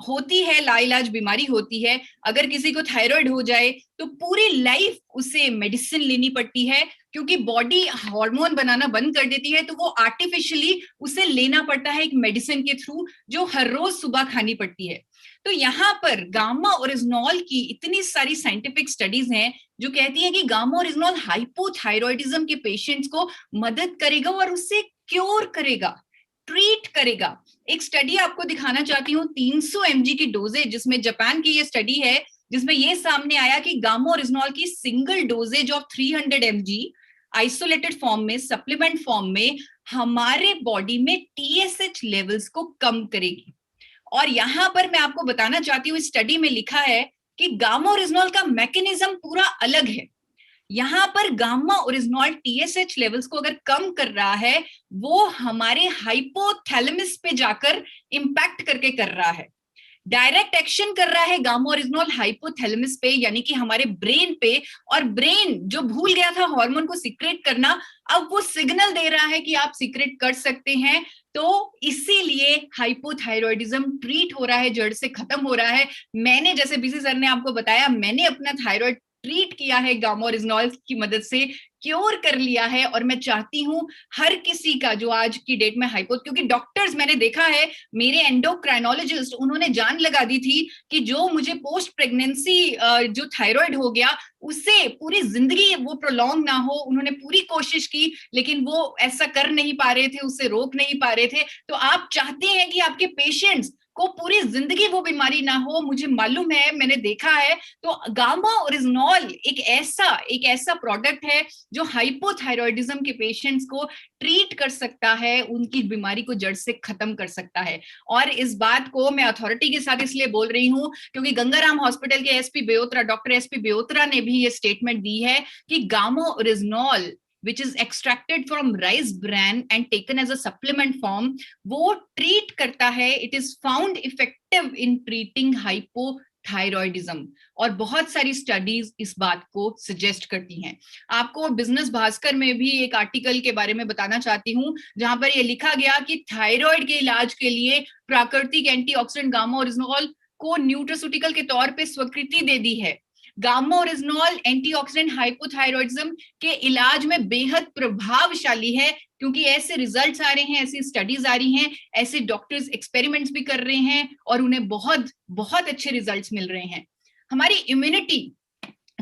होती है, लाइलाज बीमारी होती है। अगर किसी को थायराइड हो जाए तो पूरी लाइफ उसे मेडिसिन लेनी पड़ती है, क्योंकि बॉडी हार्मोन बनाना बंद कर देती है, तो वो आर्टिफिशियली उसे लेना पड़ता है एक मेडिसिन के थ्रू, जो हर रोज सुबह खानी पड़ती है। तो यहाँ पर गामा ओरिजिनॉल की इतनी सारी साइंटिफिक स्टडीज हैं जो कहती है कि गामा ओरिजिनॉल हाइपोथायरॉयडिज्म के पेशेंट्स को मदद करेगा और उससे क्योर करेगा, ट्रीट करेगा। एक स्टडी आपको दिखाना चाहती हूँ, 300 mg की डोजेज, जिसमें जापान की ये स्टडी है, जिसमें ये सामने आया कि गामा ओरिजिनॉल की single doses of 300 mg isolated form में, सप्लीमेंट फॉर्म में, हमारे बॉडी में TSH लेवल्स को कम करेगी। और यहां पर मैं आपको बताना चाहती हूँ, स्टडी में लिखा है कि गामा ओरिजिनॉल का मैकेनिज्म पूरा अलग है। यहां पर गामा ओरिजिनॉल TSH लेवल्स को अगर कम कर रहा है, वो हमारे हाइपोथैलेमस पे जाकर इंपैक्ट करके कर रहा है, डायरेक्ट एक्शन कर रहा है गामा ओरिजिनॉल हाइपोथैलेमस पे, यानी कि हमारे ब्रेन पे। और ब्रेन जो भूल गया था हार्मोन को सीक्रेट करना, अब वो सिग्नल दे रहा है कि आप सीक्रेट कर सकते हैं। तो इसीलिए हाइपोथायरॉयडिज्म ट्रीट हो रहा है, जड़ से खत्म हो रहा है। मैंने, जैसे बीसी सर ने आपको बताया, मैंने अपना थायराइड ट्रीट किया है गामा ओरिजिनॉल की मदद से, क्योर कर लिया है। और मैं चाहती हूं हर किसी का जो आज की डेट में हाइपो, क्योंकि डॉक्टर्स मैंने देखा है, मेरे एंडोक्राइनोलॉजिस्ट, उन्होंने जान लगा दी थी कि जो मुझे पोस्ट प्रेगनेंसी जो थायराइड हो गया, उससे पूरी जिंदगी वो प्रोलॉन्ग ना हो। उन्होंने पूरी कोशिश की, लेकिन वो ऐसा कर नहीं पा रहे थे, उससे रोक नहीं पा रहे थे। तो आप चाहते हैं कि आपके पेशेंट्स को पूरी जिंदगी वो बीमारी ना हो, मुझे मालूम है, मैंने देखा है। तो गामा ओरिजिनॉल एक ऐसा प्रोडक्ट है जो हाइपोथायरॉयडिज्म के पेशेंट्स को ट्रीट कर सकता है, उनकी बीमारी को जड़ से खत्म कर सकता है। और इस बात को मैं अथॉरिटी के साथ इसलिए बोल रही हूँ क्योंकि गंगाराम हॉस्पिटल के डॉक्टर एसपी बेओत्रा ने भी ये स्टेटमेंट दी है कि gamma original which is extracted from rice bran and taken as a supplement form, वो ट्रीट करता है, it is found effective in treating hypothyroidism। और बहुत सारी स्टडीज इस बात को सजेस्ट करती हैं। आपको बिजनेस भास्कर में भी एक आर्टिकल के बारे में बताना चाहती हूँ, जहां पर ये लिखा गया कि थायराइड के इलाज के लिए प्राकृतिक एंटीऑक्सीडेंट गामा ओरिजिनॉल को न्यूट्रास्यूटिकल के तौर पे स्वीकृति दे दी है। गामा ओरिजिनॉल एंटीऑक्सीडेंट हाइपोथायरॉयडिज्म के इलाज में बेहद प्रभावशाली है, क्योंकि ऐसे रिजल्ट्स आ रहे हैं, ऐसी स्टडीज आ रही हैं, ऐसे डॉक्टर्स एक्सपेरिमेंट्स भी कर रहे हैं और उन्हें बहुत बहुत अच्छे रिजल्ट्स मिल रहे हैं। हमारी इम्यूनिटी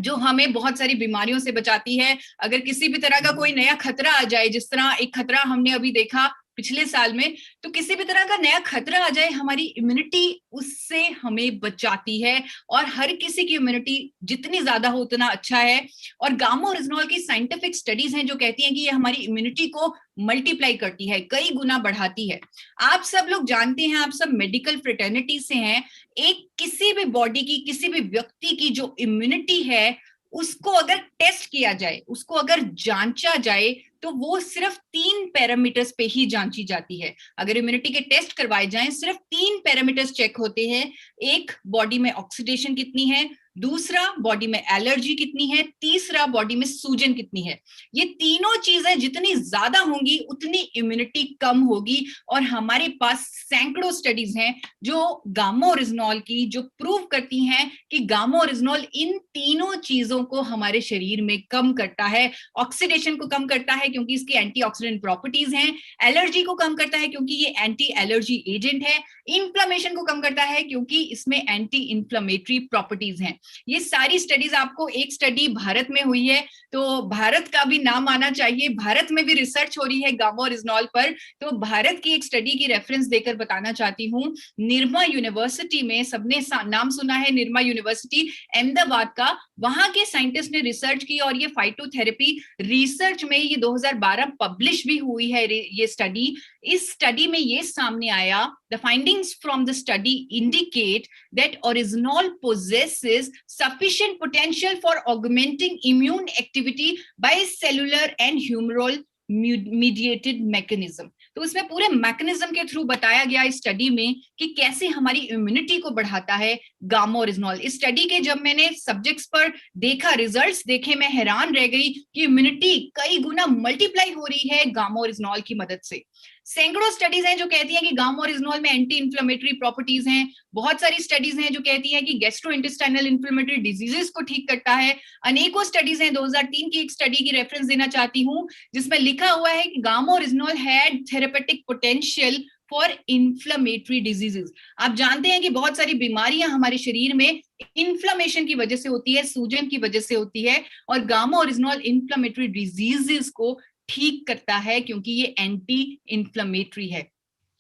जो हमें बहुत सारी बीमारियों से बचाती है, अगर किसी भी तरह का कोई नया खतरा आ जाए, जिस तरह एक खतरा हमने अभी देखा पिछले साल में, तो किसी भी तरह का नया खतरा आ जाए, हमारी इम्यूनिटी उससे हमें बचाती है। और हर किसी की इम्यूनिटी जितनी ज्यादा हो उतना अच्छा है। और गामा ओरिजिनॉल की साइंटिफिक स्टडीज हैं जो कहती हैं कि ये हमारी इम्यूनिटी को मल्टीप्लाई करती है, कई गुना बढ़ाती है। आप सब लोग जानते हैं, आप सब मेडिकल फ्रेटर्निटी से हैं, एक किसी भी बॉडी की, किसी भी व्यक्ति की जो इम्यूनिटी है, उसको अगर टेस्ट किया जाए, उसको अगर जांचा जाए, तो वो सिर्फ 3 पैरामीटर्स पे ही जांची जाती है। अगर इम्यूनिटी के टेस्ट करवाए जाएं, सिर्फ 3 पैरामीटर्स चेक होते हैं। एक, बॉडी में ऑक्सीडेशन कितनी है, दूसरा बॉडी में एलर्जी कितनी है, तीसरा बॉडी में सूजन कितनी है। ये तीनों चीजें जितनी ज्यादा होंगी उतनी इम्यूनिटी कम होगी। और हमारे पास सैकड़ों स्टडीज हैं जो गामा ओरिजिनॉल की, जो प्रूव करती हैं कि गामा ओरिजिनॉल इन तीनों चीजों को हमारे शरीर में कम करता है। ऑक्सीडेशन को कम करता है क्योंकि इसकी एंटीऑक्सीडेंट प्रॉपर्टीज हैं, एलर्जी को कम करता है क्योंकि ये एंटी एलर्जी एजेंट है, इन्फ्लेमेशन को कम करता है क्योंकि इसमें एंटी इन्फ्लेमेटरी प्रॉपर्टीज हैं। ये सारी स्टडीज, आपको एक स्टडी भारत में हुई है, तो भारत का भी नाम आना चाहिए, भारत में भी रिसर्च हो रही है गामा ओरिजिनॉल पर। तो भारत की एक स्टडी की रेफरेंस देकर बताना चाहती हूँ। निरमा यूनिवर्सिटी में, सबने नाम सुना है, निरमा यूनिवर्सिटी अहमदाबाद का, वहां के साइंटिस्ट ने रिसर्च की और ये फाइटोथेरेपी रिसर्च में ये 2012 पब्लिश भी हुई है ये स्टडी। इस स्टडी में ये सामने आया, the findings from the study indicate that oryzanol possesses sufficient potential for augmenting immune activity by cellular and humoral mediated mechanism। तो इसमें पूरे मैकेनिज्म के थ्रू बताया गया इस स्टडी में कि कैसे हमारी इम्यूनिटी को बढ़ाता है गामा ओरिजिनॉल। इस स्टडी के जब मैंने सब्जेक्ट्स पर देखा, रिजल्ट्स देखे, मैं हैरान रह गई कि इम्यूनिटी कई गुना मल्टीप्लाई हो रही है गामा ओरिजिनॉल की मदद से। सैकड़ों स्टडीज हैं जो कहती हैं कि गामा ओरिजिनॉल में एंटी इन्फ्लेमेटरी प्रॉपर्टीज हैं। बहुत सारी स्टडीज हैं जो कहती हैं कि गैस्ट्रोइंटेस्टाइनल इन्फ्लेमेटरी डिजीजेस को ठीक करता है। अनेकों स्टडीज हैं, 2003 की एक स्टडी की रेफरेंस देना चाहती हूँ जिसमें लिखा हुआ है कि gamma oryzanol had therapeutic potential for inflammatory diseases. आप जानते हैं कि बहुत सारी बीमारियां हमारे शरीर में इन्फ्लेमेशन की वजह से होती है, सूजन की वजह से होती है, और गामा ओरिजिनॉल इन्फ्लेमेटरी डिजीजेस को ठीक करता है क्योंकि ये एंटी इन्फ्लेमेटरी है।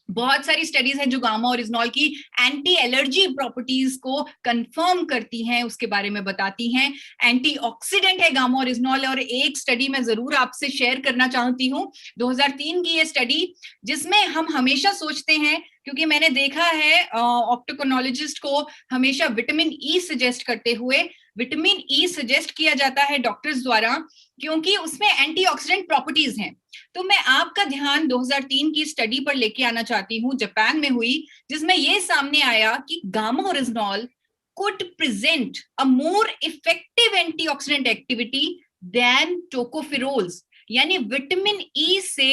बहुत सारी स्टडीज हैं जो गामा ओरिजिनॉल की एंटी एलर्जी प्रॉपर्टीज को कंफर्म करती हैं, उसके बारे में बताती हैं। एंटीऑक्सीडेंट है गामा ओरिजिनॉल। और एक स्टडी मैं जरूर आपसे शेयर करना चाहती हूँ, 2003 की ये स्टडी, जिसमें हम हमेशा सोचते हैं, क्योंकि मैंने देखा है ऑप्टोकोनोलॉजिस्ट को हमेशा विटामिन ई सजेस्ट करते हुए, विटामिन ई सजेस्ट किया जाता है डॉक्टर्स द्वारा क्योंकि उसमें एंटीऑक्सीडेंट प्रॉपर्टीज हैं। तो मैं आपका ध्यान 2003 की स्टडी पर लेके आना चाहती हूँ, जापान में हुई, जिसमें ये सामने आया कि gamma original could present a more effective antioxidant activity than tocopherols, यानी विटामिन ई से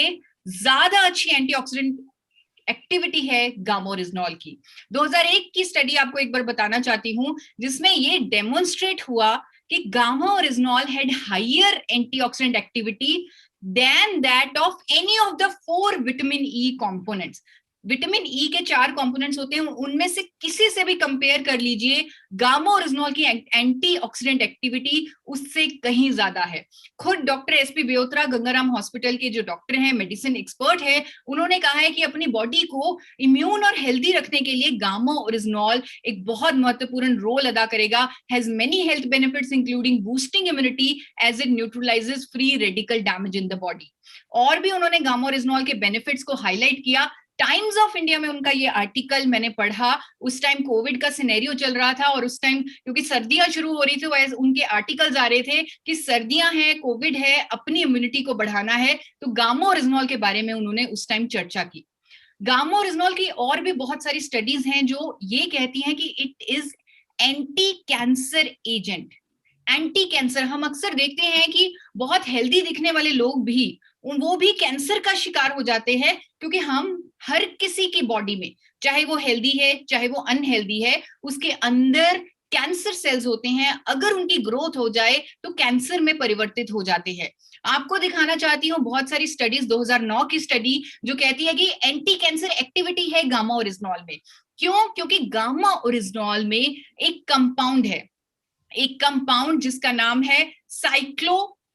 ज्यादा अच्छी एंटीऑक्सीडेंट एक्टिविटी है गामा ओरिजिनॉल की। 2001 की स्टडी आपको एक बार बताना चाहती हूँ, जिसमें ये डेमोन्स्ट्रेट हुआ कि gamma oryzanol had higher antioxidant activity than that of any of the 4 vitamin E components. Vitamin E के 4 कंपोनेंट्स होते हैं, उनमें से किसी से भी कंपेयर कर लीजिए, गामा ओरिजिनॉल की एंटीऑक्सीडेंट एक्टिविटी उससे कहीं ज्यादा है। खुद डॉक्टर एसपी बेओत्रा गंगाराम हॉस्पिटल के जो डॉक्टर हैं, मेडिसिन एक्सपर्ट है, उन्होंने कहा है कि अपनी बॉडी को इम्यून और हेल्दी रखने के लिए गामा ओरिजिनॉल एक बहुत महत्वपूर्ण रोल अदा करेगा। Has many health benefits including boosting immunity as it neutralises free radical damage in the body. और भी उन्होंने गामा ओरिजिनॉल के बेनिफिट्स को हाईलाइट किया। टाइम्स ऑफ इंडिया में उनका ये आर्टिकल मैंने पढ़ा, उस टाइम कोविड का सिनेरियो चल रहा था और उस टाइम क्योंकि सर्दियां शुरू हो रही थी, वैसे उनके आर्टिकल्स आ रहे थे कि सर्दियां हैं, कोविड है, अपनी इम्यूनिटी को बढ़ाना है, तो गामा ओरिजिनॉल के बारे में उन्होंने उस टाइम चर्चा की। गामा ओरिजिनॉल की और भी बहुत सारी स्टडीज हैं जो ये कहती हैं कि it is anti cancer agent. Anti cancer, हम अक्सर देखते हैं कि बहुत हेल्दी दिखने वाले लोग भी, वो भी कैंसर का शिकार हो जाते हैं, क्योंकि हम हर किसी की बॉडी में, चाहे वो हेल्दी है चाहे वो अनहेल्दी है, उसके अंदर कैंसर सेल्स होते हैं। अगर उनकी ग्रोथ हो जाए तो कैंसर में परिवर्तित हो जाते हैं। आपको दिखाना चाहती हूँ बहुत सारी स्टडीज, 2009 की स्टडी जो कहती है कि एंटी कैंसर एक्टिविटी है गामा ओरिजिनॉल में। क्यों? क्योंकि गामा ओरिजिनॉल में एक कंपाउंड है, एक कंपाउंड जिसका नाम है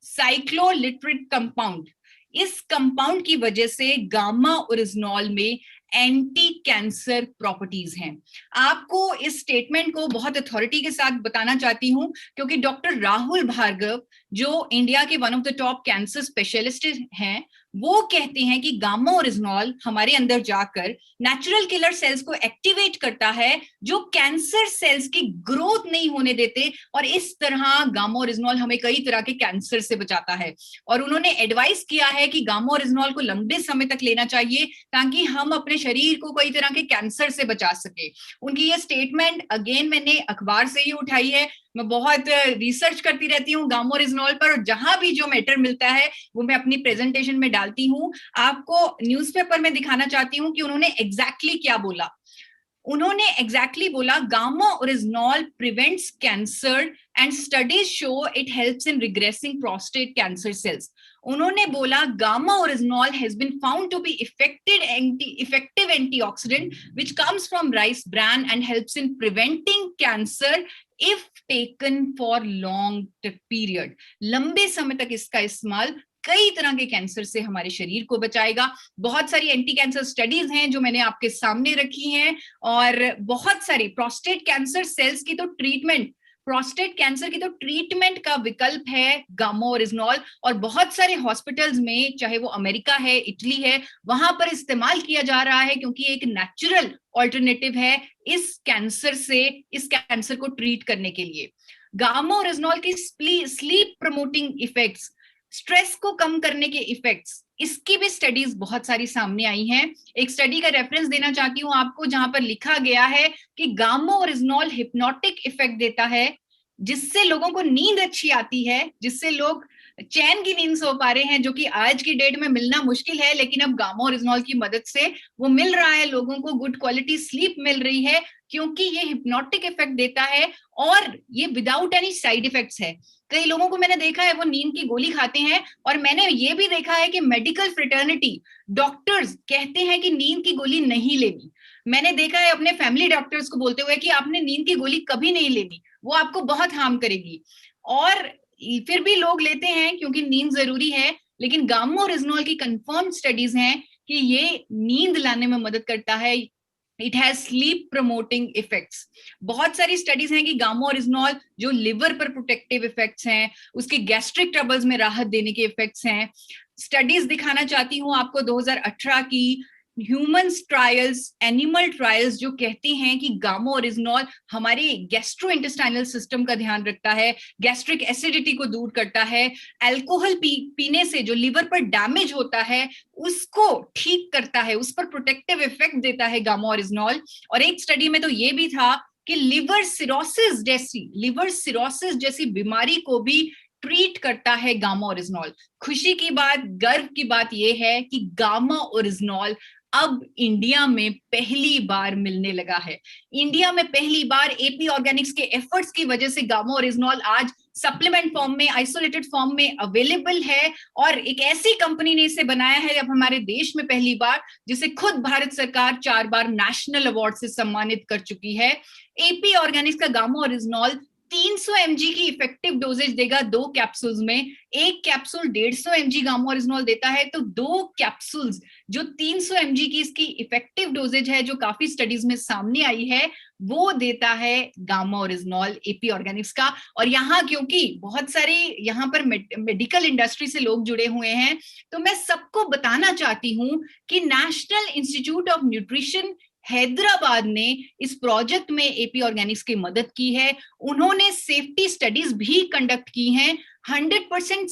साइक्लोलिट्रेट कंपाउंड। इस कंपाउंड की वजह से गामा ओरिजिनॉल में एंटी कैंसर प्रॉपर्टीज हैं। आपको इस स्टेटमेंट को बहुत अथॉरिटी के साथ बताना चाहती हूं, क्योंकि डॉक्टर राहुल भार्गव जो इंडिया के one of the top cancer specialist हैं, वो कहते हैं कि गामा ओरिजिनॉल हमारे अंदर जाकर नेचुरल किलर सेल्स को एक्टिवेट करता है जो कैंसर सेल्स की ग्रोथ नहीं होने देते, और इस तरह गामा ओरिजिनॉल हमें कई तरह के कैंसर से बचाता है। और उन्होंने एडवाइस किया है कि गामा ओरिजिनॉल को लंबे समय तक लेना चाहिए ताकि हम अपने शरीर को कई तरह के कैंसर से बचा सके। उनकी ये स्टेटमेंट अगेन मैंने अखबार से ही उठाई है। मैं बहुत रिसर्च करती रहती हूँ गामा ओरिजिनॉल पर, और जहां भी जो मैटर मिलता है वो मैं अपनी प्रेजेंटेशन में डालती हूँ। आपको न्यूज़पेपर में दिखाना चाहती हूँ कि उन्होंने एग्जैक्टली क्या बोला। उन्होंने एग्जैक्टली बोला, gamma oryzanol prevents cancer and studies show it helps in regressing prostate cancer cells. उन्होंने बोला gamma oryzanol has been found to be effective antioxidant which comes from rice bran and helps in preventing cancer if taken for long period. लंबे समय तक इसका इस्तेमाल कई तरह के कैंसर से हमारे शरीर को बचाएगा। बहुत सारी एंटी कैंसर स्टडीज हैं जो मैंने आपके सामने रखी हैं, और बहुत सारी प्रोस्टेट कैंसर सेल्स की तो ट्रीटमेंट, प्रोस्टेट कैंसर की तो ट्रीटमेंट का विकल्प है गामा ओरिजिनॉल, और बहुत सारे हॉस्पिटल्स में, चाहे वो अमेरिका है, इटली है, वहां पर इस्तेमाल किया जा रहा है क्योंकि एक नेचुरल ऑल्टरनेटिव है इस कैंसर से, इस कैंसर को ट्रीट करने के लिए। गामा ओरिजिनॉल की स्लीप प्रमोटिंग इफेक्ट्स, स्ट्रेस को कम करने के इफेक्ट्स, इसकी भी स्टडीज बहुत सारी सामने आई हैं। एक स्टडी का रेफरेंस देना चाहती हूँ आपको, जहां पर लिखा गया है कि गामा ओरिजिनॉल हिप्नोटिक इफेक्ट देता है, जिससे लोगों को नींद अच्छी आती है, जिससे लोग चैन की नींद सो पा रहे हैं, जो कि आज की डेट में मिलना मुश्किल है, लेकिन अब गामा ओरिजिनॉल की मदद से वो मिल रहा है। लोगों को गुड क्वालिटी स्लीप मिल रही है क्योंकि ये हिप्नोटिक इफेक्ट देता है, और ये विदाउट एनी साइड इफेक्ट्स है। कई लोगों को मैंने देखा है वो नींद की गोली खाते हैं, और मैंने ये भी देखा है कि मेडिकल फ्रेटर्निटी डॉक्टर्स कहते हैं कि नींद की गोली नहीं लेनी। मैंने देखा है अपने फैमिली डॉक्टर्स को बोलते हुए कि आपने नींद की गोली कभी नहीं लेनी, वो आपको बहुत हार्म करेगी, और फिर भी लोग लेते हैं क्योंकि नींद जरूरी है। लेकिन गामा ओरिजिनॉल की कंफर्म स्टडीज हैं कि ये नींद लाने में मदद करता है, it has sleep promoting effects. बहुत सारी स्टडीज हैं कि गामा ओरिजिनॉल जो लिवर पर प्रोटेक्टिव इफेक्ट्स हैं, उसके गैस्ट्रिक ट्रबल्स में राहत देने के इफेक्ट्स हैं। स्टडीज दिखाना चाहती हूँ आपको 2018 की ह्यूमंस ट्रायल्स, एनिमल ट्रायल्स, जो कहती हैं कि गामा ओरिजिनॉल हमारे गैस्ट्रोइंटेस्टाइनल सिस्टम का ध्यान रखता है, गैस्ट्रिक एसिडिटी को दूर करता है, अल्कोहल पीने से जो लिवर पर डैमेज होता है उसको ठीक करता है, उस पर प्रोटेक्टिव इफेक्ट देता है गामा ओरिजिनॉल। और एक स्टडी में तो ये भी था कि लिवर सिरोसिस जैसी बीमारी को भी ट्रीट करता है गामा ओरिजिनॉल। खुशी की बात, गर्व की बात यह है कि गामा ओरिजिनॉल अब इंडिया में पहली बार मिलने लगा है। इंडिया में पहली बार एपी ऑर्गेनिक्स के एफर्ट्स की वजह से गामा ओरिजिनॉल आज सप्लीमेंट फॉर्म में, आइसोलेटेड फॉर्म में अवेलेबल है। और एक ऐसी कंपनी ने इसे बनाया है अब हमारे देश में पहली बार, जिसे खुद भारत सरकार 4 बार नेशनल अवार्ड से सम्मानित कर चुकी है। एपी ऑर्गेनिक्स का गामा ओरिजिनॉल 300 mg की इफेक्टिव डोजेज देगा 2 कैप्सूल्स में। एक कैप्सूल 150 mg गामा ओरिजिनॉल देता है, तो 2 कैप्सूल्स जो 300 mg की इसकी इफेक्टिव डोजेज है, जो काफी स्टडीज में सामने आई है, वो देता है गामा ओरिजिनॉल एपी ऑर्गेनिक्स का। और यहाँ क्योंकि बहुत सारे यहाँ पर मेडिकल इंडस्ट्री से लोग जुड़े हुए हैं, तो मैं सबको बताना चाहती हूँ कि national institute of nutrition Hyderabad ने इस प्रोजेक्ट में एपी ऑर्गेनिक्स की मदद की है। उन्होंने सेफ्टी स्टडीज भी कंडक्ट की हैं। 100%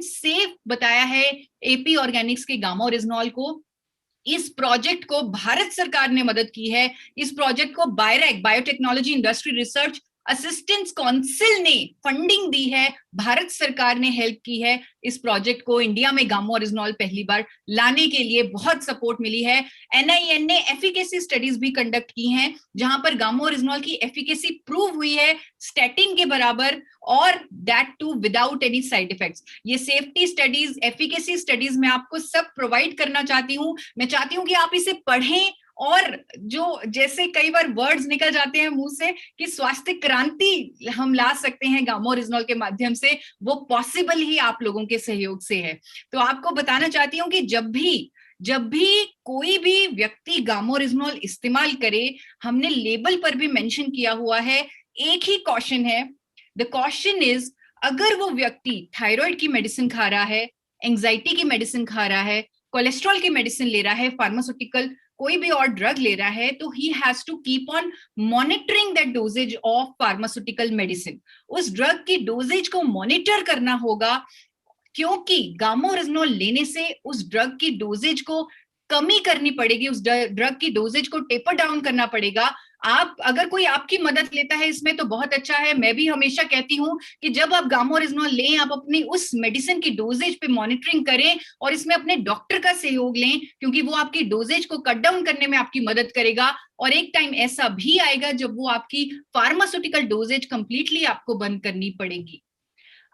सेफ बताया है एपी ऑर्गेनिक्स के गामा ओरिजिनॉल को। इस प्रोजेक्ट को भारत सरकार ने मदद की है। इस प्रोजेक्ट को BIRAC, biotechnology industry research assistance council ने फंडिंग दी है, भारत सरकार ने हेल्प की है। इस प्रोजेक्ट को इंडिया में गामा ओरिजिनॉल पहली बार लाने के लिए बहुत सपोर्ट मिली है। एनआईएन ने एफिकेसी स्टडीज भी कंडक्ट की हैं, जहां पर गामा ओरिजिनॉल की एफिकेसी प्रूव हुई है स्टैटिन के बराबर, और that too without any side effects. ये सेफ्टी स्टडीज, एफिकेसी स्टडीज मैं आपको सब प्रोवाइड करना चाहती हूँ। मैं चाहती हूँ कि आप इसे पढ़ें, और जो जैसे कई बार वर्ड्स निकल जाते हैं मुंह से कि स्वास्थ्य क्रांति हम ला सकते हैं गामा ओरिजिनॉल के माध्यम से, वो पॉसिबल ही आप लोगों के सहयोग से है। तो आपको बताना चाहती हूँ कि जब भी कोई भी व्यक्ति गामा ओरिजिनॉल इस्तेमाल करे, हमने लेबल पर भी मेंशन किया हुआ है, एक ही कॉशन है। द कॉशन इज, अगर वो व्यक्ति थायराइड की मेडिसिन खा रहा है, एंजाइटी की मेडिसिन खा रहा है, कोलेस्ट्रॉल की मेडिसिन ले रहा है, फार्मास्यूटिकल कोई भी और ड्रग ले रहा है, तो he has to keep on monitoring that doses of pharmaceutical medicine. उस ड्रग की डोजेज को मॉनिटर करना होगा, क्योंकि गामा ओरिजिनॉल लेने से उस ड्रग की डोजेज को कमी करनी पड़ेगी, उस ड्रग की डोजेज को टेपर डाउन करना पड़ेगा। आप अगर कोई आपकी मदद लेता है इसमें तो बहुत अच्छा है। मैं भी हमेशा कहती हूं कि जब आप गामा ओरिजिनॉल लें, आप अपनी उस मेडिसिन की डोजेज पे मॉनिटरिंग करें और इसमें अपने डॉक्टर का सहयोग लें, क्योंकि वो आपकी डोजेज को कट डाउन करने में आपकी मदद करेगा। और एक टाइम ऐसा भी आएगा जब वो आपकी फार्मास्यूटिकल डोजेज कंप्लीटली आपको बंद करनी पड़ेगी।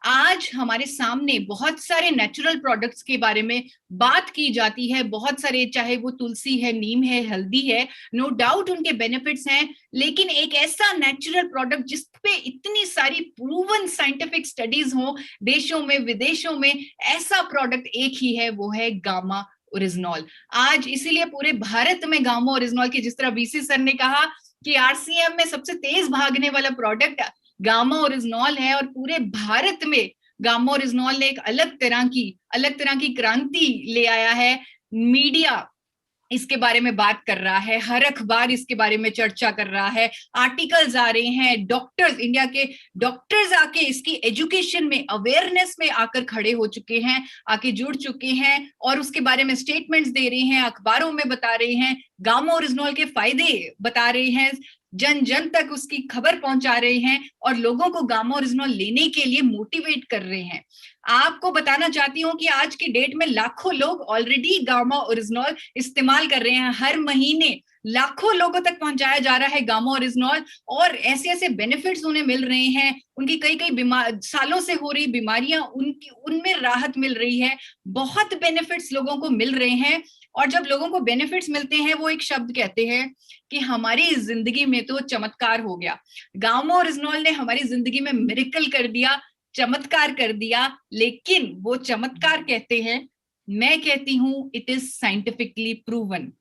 आज हमारे सामने बहुत सारे नेचुरल प्रोडक्ट्स के बारे में बात की जाती है, बहुत सारे, चाहे वो तुलसी है, नीम है, हल्दी है, नो डाउट उनके बेनिफिट्स हैं, लेकिन एक ऐसा नेचुरल प्रोडक्ट जिस पे इतनी सारी प्रूवन साइंटिफिक स्टडीज हो देशों में विदेशों में, ऐसा प्रोडक्ट एक ही है, वो है गामा ओरिजिनॉल। आज इसीलिए पूरे भारत में गामा ओरिजिनॉल की, जिस तरह बीसी सर ने कहा कि आरसीएम में सबसे तेज भागने वाला प्रोडक्ट गामा ओरिजिनॉल है, और पूरे भारत में गामा ओरिजिनॉल ने एक अलग तरह की क्रांति ले आया है। मीडिया इसके बारे में बात कर रहा है, हर अखबार इसके बारे में चर्चा कर रहा है, आर्टिकल्स आ रहे हैं, डॉक्टर्स, इंडिया के डॉक्टर्स आके इसकी एजुकेशन में, अवेयरनेस में आकर खड़े हो चुके हैं, आके जुड़ चुके हैं, और उसके बारे में स्टेटमेंट्स दे रहे हैं, अखबारों में बता रहे हैं, गामा ओरिजिनॉल के फायदे बता रहे हैं, जन जन तक उसकी खबर पहुंचा रहे हैं, और लोगों को गामा ओरिजिनॉल लेने के लिए मोटिवेट कर रहे हैं। आपको बताना चाहती हूँ कि आज की डेट में लाखों लोग ऑलरेडी गामा ओरिजिनॉल इस्तेमाल कर रहे हैं। हर महीने लाखों लोगों तक पहुंचाया जा रहा है गामा ओरिजिनॉल, और ऐसे ऐसे बेनिफिट्स उन्हें मिल रहे हैं। उनकी कई सालों से हो रही बीमारियां, उनमें राहत मिल रही है। बहुत बेनिफिट्स लोगों को मिल रहे हैं, और जब लोगों को बेनिफिट्स मिलते हैं, वो एक शब्द कहते हैं कि हमारी जिंदगी में तो चमत्कार हो गया। गामा ओरिजिनॉल ने हमारी जिंदगी में मिरेकल कर दिया, चमत्कार कर दिया। लेकिन वो चमत्कार कहते हैं मैं कहती हूं इट इज साइंटिफिकली प्रूवन।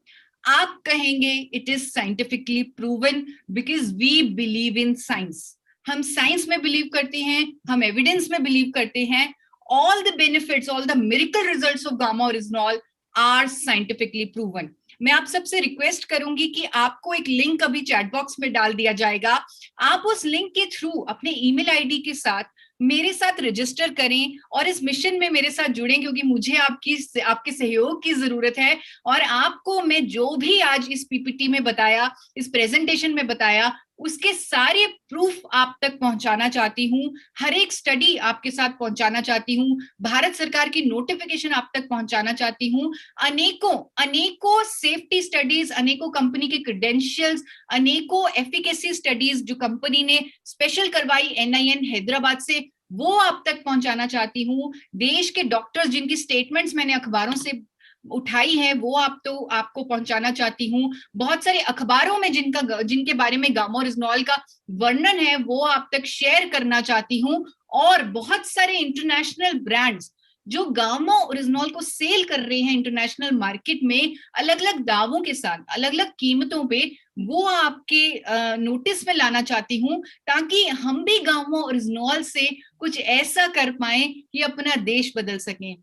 आप कहेंगे it is scientifically proven because we believe in science. हम साइंस में बिलीव करते हैं, हम एविडेंस में बिलीव करते हैं। All the benefits, all the miracle results of gamma oryzanol are scientifically proven. मैं आप सबसे रिक्वेस्ट करूंगी कि आपको एक लिंक अभी चैट बॉक्स में डाल दिया जाएगा। आप उस लिंक के थ्रू अपने ईमेल आईडी के साथ मेरे साथ रजिस्टर करें और इस मिशन में मेरे साथ जुड़ें, क्योंकि मुझे आपके सहयोग की जरूरत है। और आपको मैं जो भी आज इस पीपीटी में बताया, इस प्रेजेंटेशन में बताया, उसके सारे प्रूफ आप तक पहुंचाना चाहती हूँ। हर एक स्टडी आपके साथ पहुंचाना चाहती हूँ। भारत सरकार की नोटिफिकेशन आप तक पहुंचाना चाहती हूँ। अनेकों सेफ्टी स्टडीज, अनेकों कंपनी के क्रेडेंशियल्स, अनेकों एफिकेसी स्टडीज जो कंपनी ने स्पेशल करवाई NIN हैदराबाद से, वो आप तक पहुंचाना चाहती हूँ। देश के डॉक्टर्स जिनकी स्टेटमेंट्स मैंने अखबारों से उठाई है, वो आपको पहुंचाना चाहती हूँ। बहुत सारे अखबारों में जिनके बारे में गामा ओरिजिनॉल का वर्णन है, वो आप तक शेयर करना चाहती हूँ। और बहुत सारे इंटरनेशनल ब्रांड्स जो गामा ओरिजिनॉल को सेल कर रहे हैं इंटरनेशनल मार्केट में अलग अलग दावों के साथ, अलग अलग कीमतों पे, वो आपके नोटिस में लाना चाहती हूँ, ताकि हम भी गामा ओरिजिनॉल से कुछ ऐसा कर पाए कि अपना देश बदल सकें।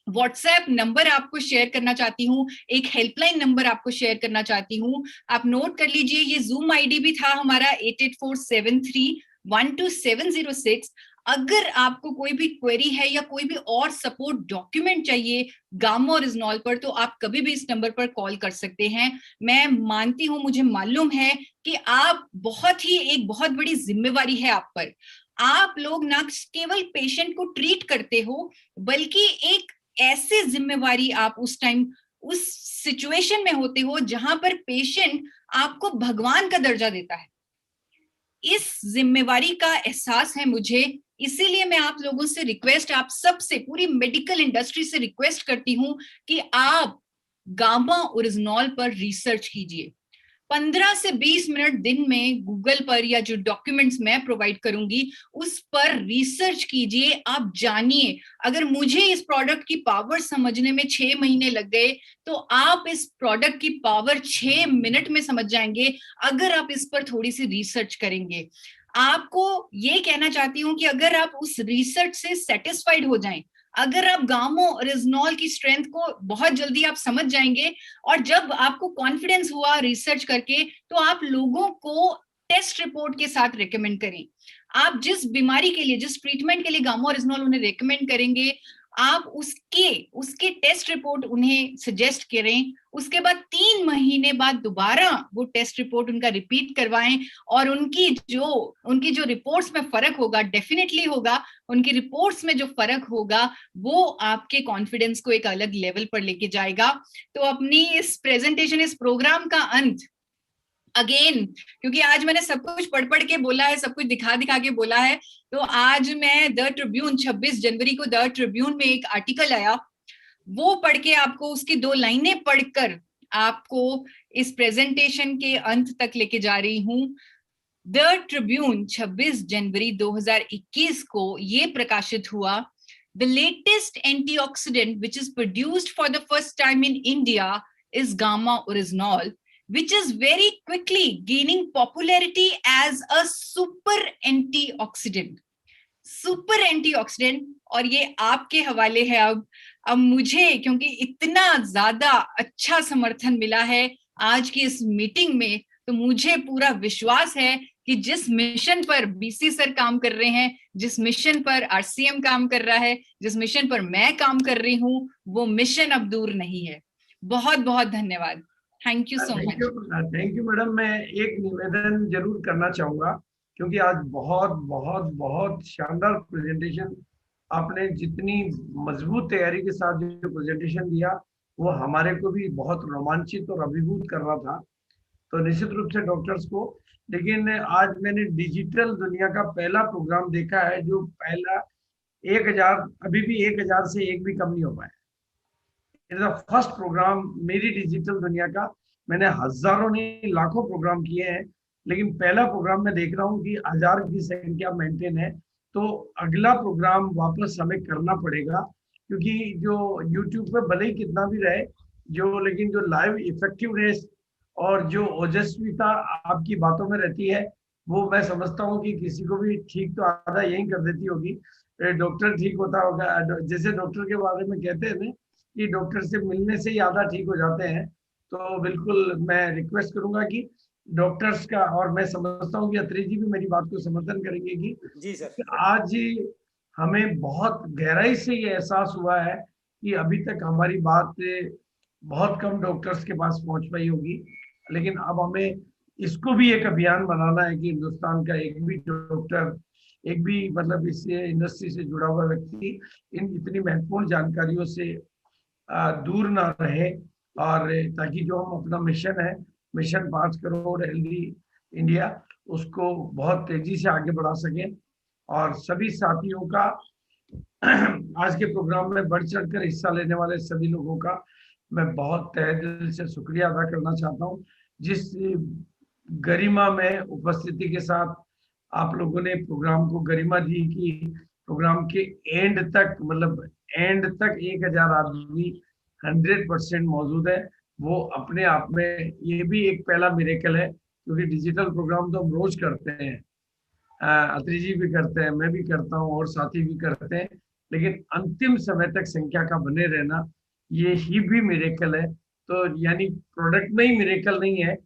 व्हाट्सएप नंबर आपको शेयर करना चाहती हूँ, एक हेल्पलाइन नंबर आपको शेयर करना चाहती हूँ। आप नोट कर लीजिए, ये जूम आईडी भी था हमारा 8847312706। अगर आपको कोई भी क्वेरी है या कोई भी और सपोर्ट डॉक्यूमेंट चाहिए गामा ओरिजिनॉल पर, तो आप कभी भी इस नंबर पर कॉल कर सकते हैं। मैं मानती हूँ, मुझे मालूम है कि आप एक बहुत बड़ी जिम्मेवारी है आप पर। आप लोग ना केवल पेशेंट को ट्रीट करते हो, बल्कि एक ऐसी जिम्मेवारी आप उस टाइम उस सिचुएशन में होते हो जहां पर पेशेंट आपको भगवान का दर्जा देता है। इस जिम्मेवारी का एहसास है मुझे, इसीलिए मैं आप लोगों से रिक्वेस्ट, आप सबसे, पूरी मेडिकल इंडस्ट्री से रिक्वेस्ट करती हूं कि आप गामा ओरिजिनॉल पर रिसर्च कीजिए। 15 से 20 मिनट दिन में गूगल पर या जो डॉक्यूमेंट्स मैं प्रोवाइड करूंगी उस पर रिसर्च कीजिए। आप जानिए, अगर मुझे इस प्रोडक्ट की पावर समझने में 6 महीने लग गए, तो आप इस प्रोडक्ट की पावर 6 मिनट में समझ जाएंगे अगर आप इस पर थोड़ी सी रिसर्च करेंगे। आपको ये कहना चाहती हूँ कि अगर आप उस रिसर्च से सेटिस्फाइड हो जाएं, अगर आप गामा ओरिजिनॉल की स्ट्रेंथ को बहुत जल्दी आप समझ जाएंगे, और जब आपको कॉन्फिडेंस हुआ रिसर्च करके, तो आप लोगों को टेस्ट रिपोर्ट के साथ रेकमेंड करें। आप जिस बीमारी के लिए, जिस ट्रीटमेंट के लिए गामा ओरिजिनॉल उन्हें रेकमेंड करेंगे, आप उसके टेस्ट रिपोर्ट उन्हें सजेस्ट करें। उसके बाद 3 महीने बाद दोबारा वो टेस्ट रिपोर्ट उनका रिपीट करवाएं, और उनकी जो रिपोर्ट्स में फर्क होगा, डेफिनेटली होगा, उनकी रिपोर्ट्स में जो फर्क होगा वो आपके कॉन्फिडेंस को एक अलग लेवल पर लेके जाएगा। तो अपनी इस प्रेजेंटेशन, इस प्रोग्राम का अंत अगेन, क्योंकि आज मैंने सब कुछ पढ़ के बोला है, सब कुछ दिखा के बोला है, तो आज मैं द ट्रिब्यून 26 जनवरी को द ट्रिब्यून में एक आर्टिकल आया, वो पढ़ के आपको उसकी 2 लाइनें पढ़कर आपको इस प्रेजेंटेशन के अंत तक लेके जा रही हूं। द ट्रिब्यून 26 जनवरी 2021 को ये प्रकाशित हुआ, the latest antioxidant which is produced for the first time in India is gamma oryzanol, which is very quickly gaining popularity as a super antioxidant. Super antioxidant. और ये आपके हवाले है अब मुझे, क्योंकि इतना ज्यादा अच्छा समर्थन मिला है आज की इस मीटिंग में, तो मुझे पूरा विश्वास है कि जिस मिशन पर बीसी सर काम कर रहे हैं, जिस मिशन पर RCM काम कर रहा है, जिस मिशन पर मैं काम कर रही हूँ, वो मिशन अब दूर नहीं है। बहुत बहुत धन्यवाद। Thank you so much. Thank you madam. मैं एक निवेदन जरूर करना चाहूंगा, क्योंकि आज बहुत बहुत बहुत शानदार प्रेजेंटेशन आपने, जितनी मजबूत तैयारी के साथ जो प्रेजेंटेशन दिया, वो हमारे को भी बहुत रोमांचित और अभिभूत कर रहा था। तो निश्चित रूप से डॉक्टर्स को, लेकिन आज मैंने डिजिटल दुनिया का पहला प्रोग्राम देखा है जो पहला 1000, अभी भी 1000 से एक भी कम नहीं हो पाया। It is the first programme मेरी डिजिटल दुनिया का। मैंने हजारों नहीं लाखों प्रोग्राम किए हैं, लेकिन पहला प्रोग्राम मैं देख रहा हूँ कि 1000 की संख्या मेंटेन है। तो अगला प्रोग्राम वापस हमें करना पड़ेगा, क्योंकि जो यूट्यूब पे भले ही कितना भी रहे, जो लेकिन जो लाइव इफेक्टिवनेस और जो ओजस्विता आपकी बातों में रहती है, वो मैं समझता हूँ कि किसी को भी ठीक तो आधा यही कर देती होगी। डॉक्टर ठीक होता होगा, जैसे डॉक्टर के बारे में कहते हैं ना कि डॉक्टर से मिलने से ही आधा ठीक हो जाते हैं। तो बिल्कुल मैं रिक्वेस्ट करूंगा कि डॉक्टर्स का, और मैं समझता हूँ कि अत्री जी भी मेरी बात को समर्थन करेंगे कि जी सर, आज हमें बहुत गहराई से ये एहसास हुआ है कि अभी तक हमारी बात बहुत कम डॉक्टर्स के पास पहुंच पाई होगी, लेकिन अब हमें इसको भी एक अभियान बनाना है कि हिंदुस्तान का एक भी डॉक्टर, एक भी मतलब इस इंडस्ट्री से जुड़ा हुआ व्यक्ति इन इतनी महत्वपूर्ण जानकारियों से दूर ना रहे, और ताकि जो हम अपना मिशन है, मिशन 5 करोड़ हेल्दी इंडिया, उसको बहुत तेजी से आगे बढ़ा सकें। और सभी साथियों का आज के प्रोग्राम में बढ़ चढ़कर हिस्सा लेने वाले सभी लोगों का मैं बहुत तहे दिल से शुक्रिया अदा करना चाहता हूँ। जिस गरिमा में उपस्थिति के साथ आप लोगों ने प्रोग्राम को गरिमा दी कि प्रोग्राम के एंड तक, मतलब एंड तक 1000 आदमी 100% मौजूद है, वो अपने आप में ये भी एक पहला मिरेकल है। क्योंकि डिजिटल प्रोग्राम तो हम रोज करते हैं, अत्री जी भी करते हैं, मैं भी करता हूँ और साथी भी करते हैं, लेकिन अंतिम समय तक संख्या का बने रहना ये ही भी मिरेकल है। तो यानी प्रोडक्ट में ही मिरेकल नहीं है,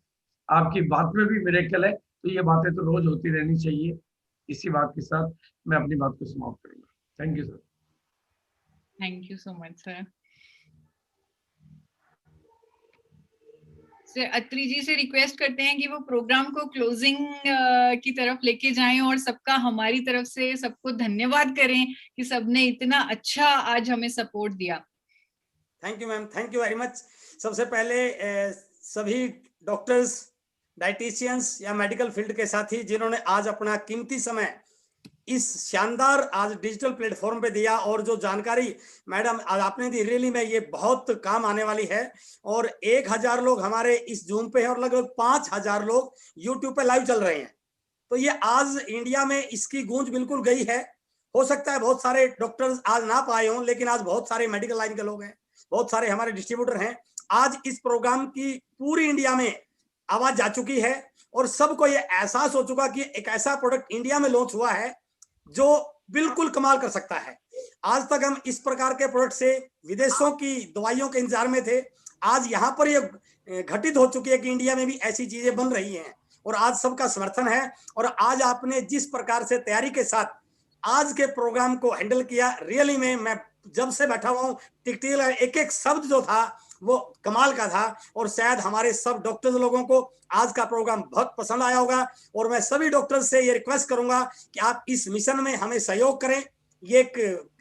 आपकी बात में भी मिरेकल है। तो ये बातें तो रोज होती रहनी चाहिए। इसी बात के साथ मैं अपनी बात को समाप्त करूंगा। Thank you sir. Thank you so much sir. Sir Atri ji से रिक्वेस्ट करते हैं कि वो प्रोग्राम को क्लोजिंग की तरफ लेके जाएं और सबका हमारी तरफ से सबको धन्यवाद करें कि सबने इतना अच्छा आज हमें सपोर्ट दिया। Thank you ma'am, thank you very much. सबसे पहले सभी डॉक्टर्स, डाइटिशियंस या मेडिकल फील्ड के साथी जिन्होंने आज अपना कीमती समय इस शानदार आज डिजिटल प्लेटफॉर्म पे दिया, और जो जानकारी मैडम आज आपने दी, रियली में ये बहुत काम आने वाली है। और 1000 लोग हमारे इस जूम पे है और लगभग 5000 लोग यूट्यूब पे लाइव चल रहे हैं। तो ये आज इंडिया में इसकी गूंज बिल्कुल गई है। हो सकता है बहुत सारे डॉक्टर्स आज ना पाए हों, लेकिन आज बहुत सारे मेडिकल लाइन के लोग हैं, बहुत सारे हमारे डिस्ट्रीब्यूटर हैं। आज इस प्रोग्राम की पूरी इंडिया में आवाज जा चुकी है और सबको ये एहसास हो चुका कि एक ऐसा प्रोडक्ट इंडिया में लॉन्च हुआ है जो बिल्कुल कमाल कर सकता है। आज तक हम इस प्रकार के प्रोडक्ट से विदेशों की दवाइयों के इंतजार में थे, आज यहाँ पर ये घटित हो चुकी है कि इंडिया में भी ऐसी चीजें बन रही हैं और आज सबका समर्थन है। और आज आपने जिस प्रकार से तैयारी के साथ आज के प्रोग्राम को हैंडल किया, रियली में मैं जब से बैठा हुआ हूँ टिकटिक एक एक शब्द जो था वो कमाल का था। और शायद हमारे सब डॉक्टर्स लोगों को आज का प्रोग्राम बहुत पसंद आया होगा। और मैं सभी डॉक्टर्स से ये रिक्वेस्ट करूंगा कि आप इस मिशन में हमें सहयोग करें। ये एक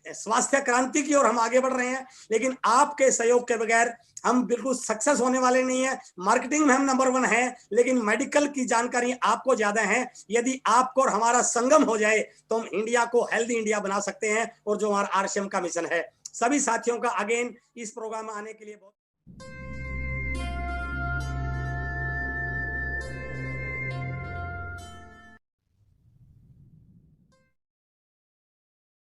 स्वास्थ्य क्रांति की ओर हम आगे बढ़ रहे हैं, लेकिन आपके सहयोग के बगैर हम बिल्कुल सक्सेस होने वाले नहीं है। मार्केटिंग में हम नंबर 1 है, लेकिन मेडिकल की जानकारी आपको ज्यादा है। यदि आपको और हमारा संगम हो जाए तो हम इंडिया को हेल्दी इंडिया बना सकते हैं, और जो हमारा RCM का मिशन है। सभी साथियों का अगेन इस प्रोग्राम में आने के लिए बहुत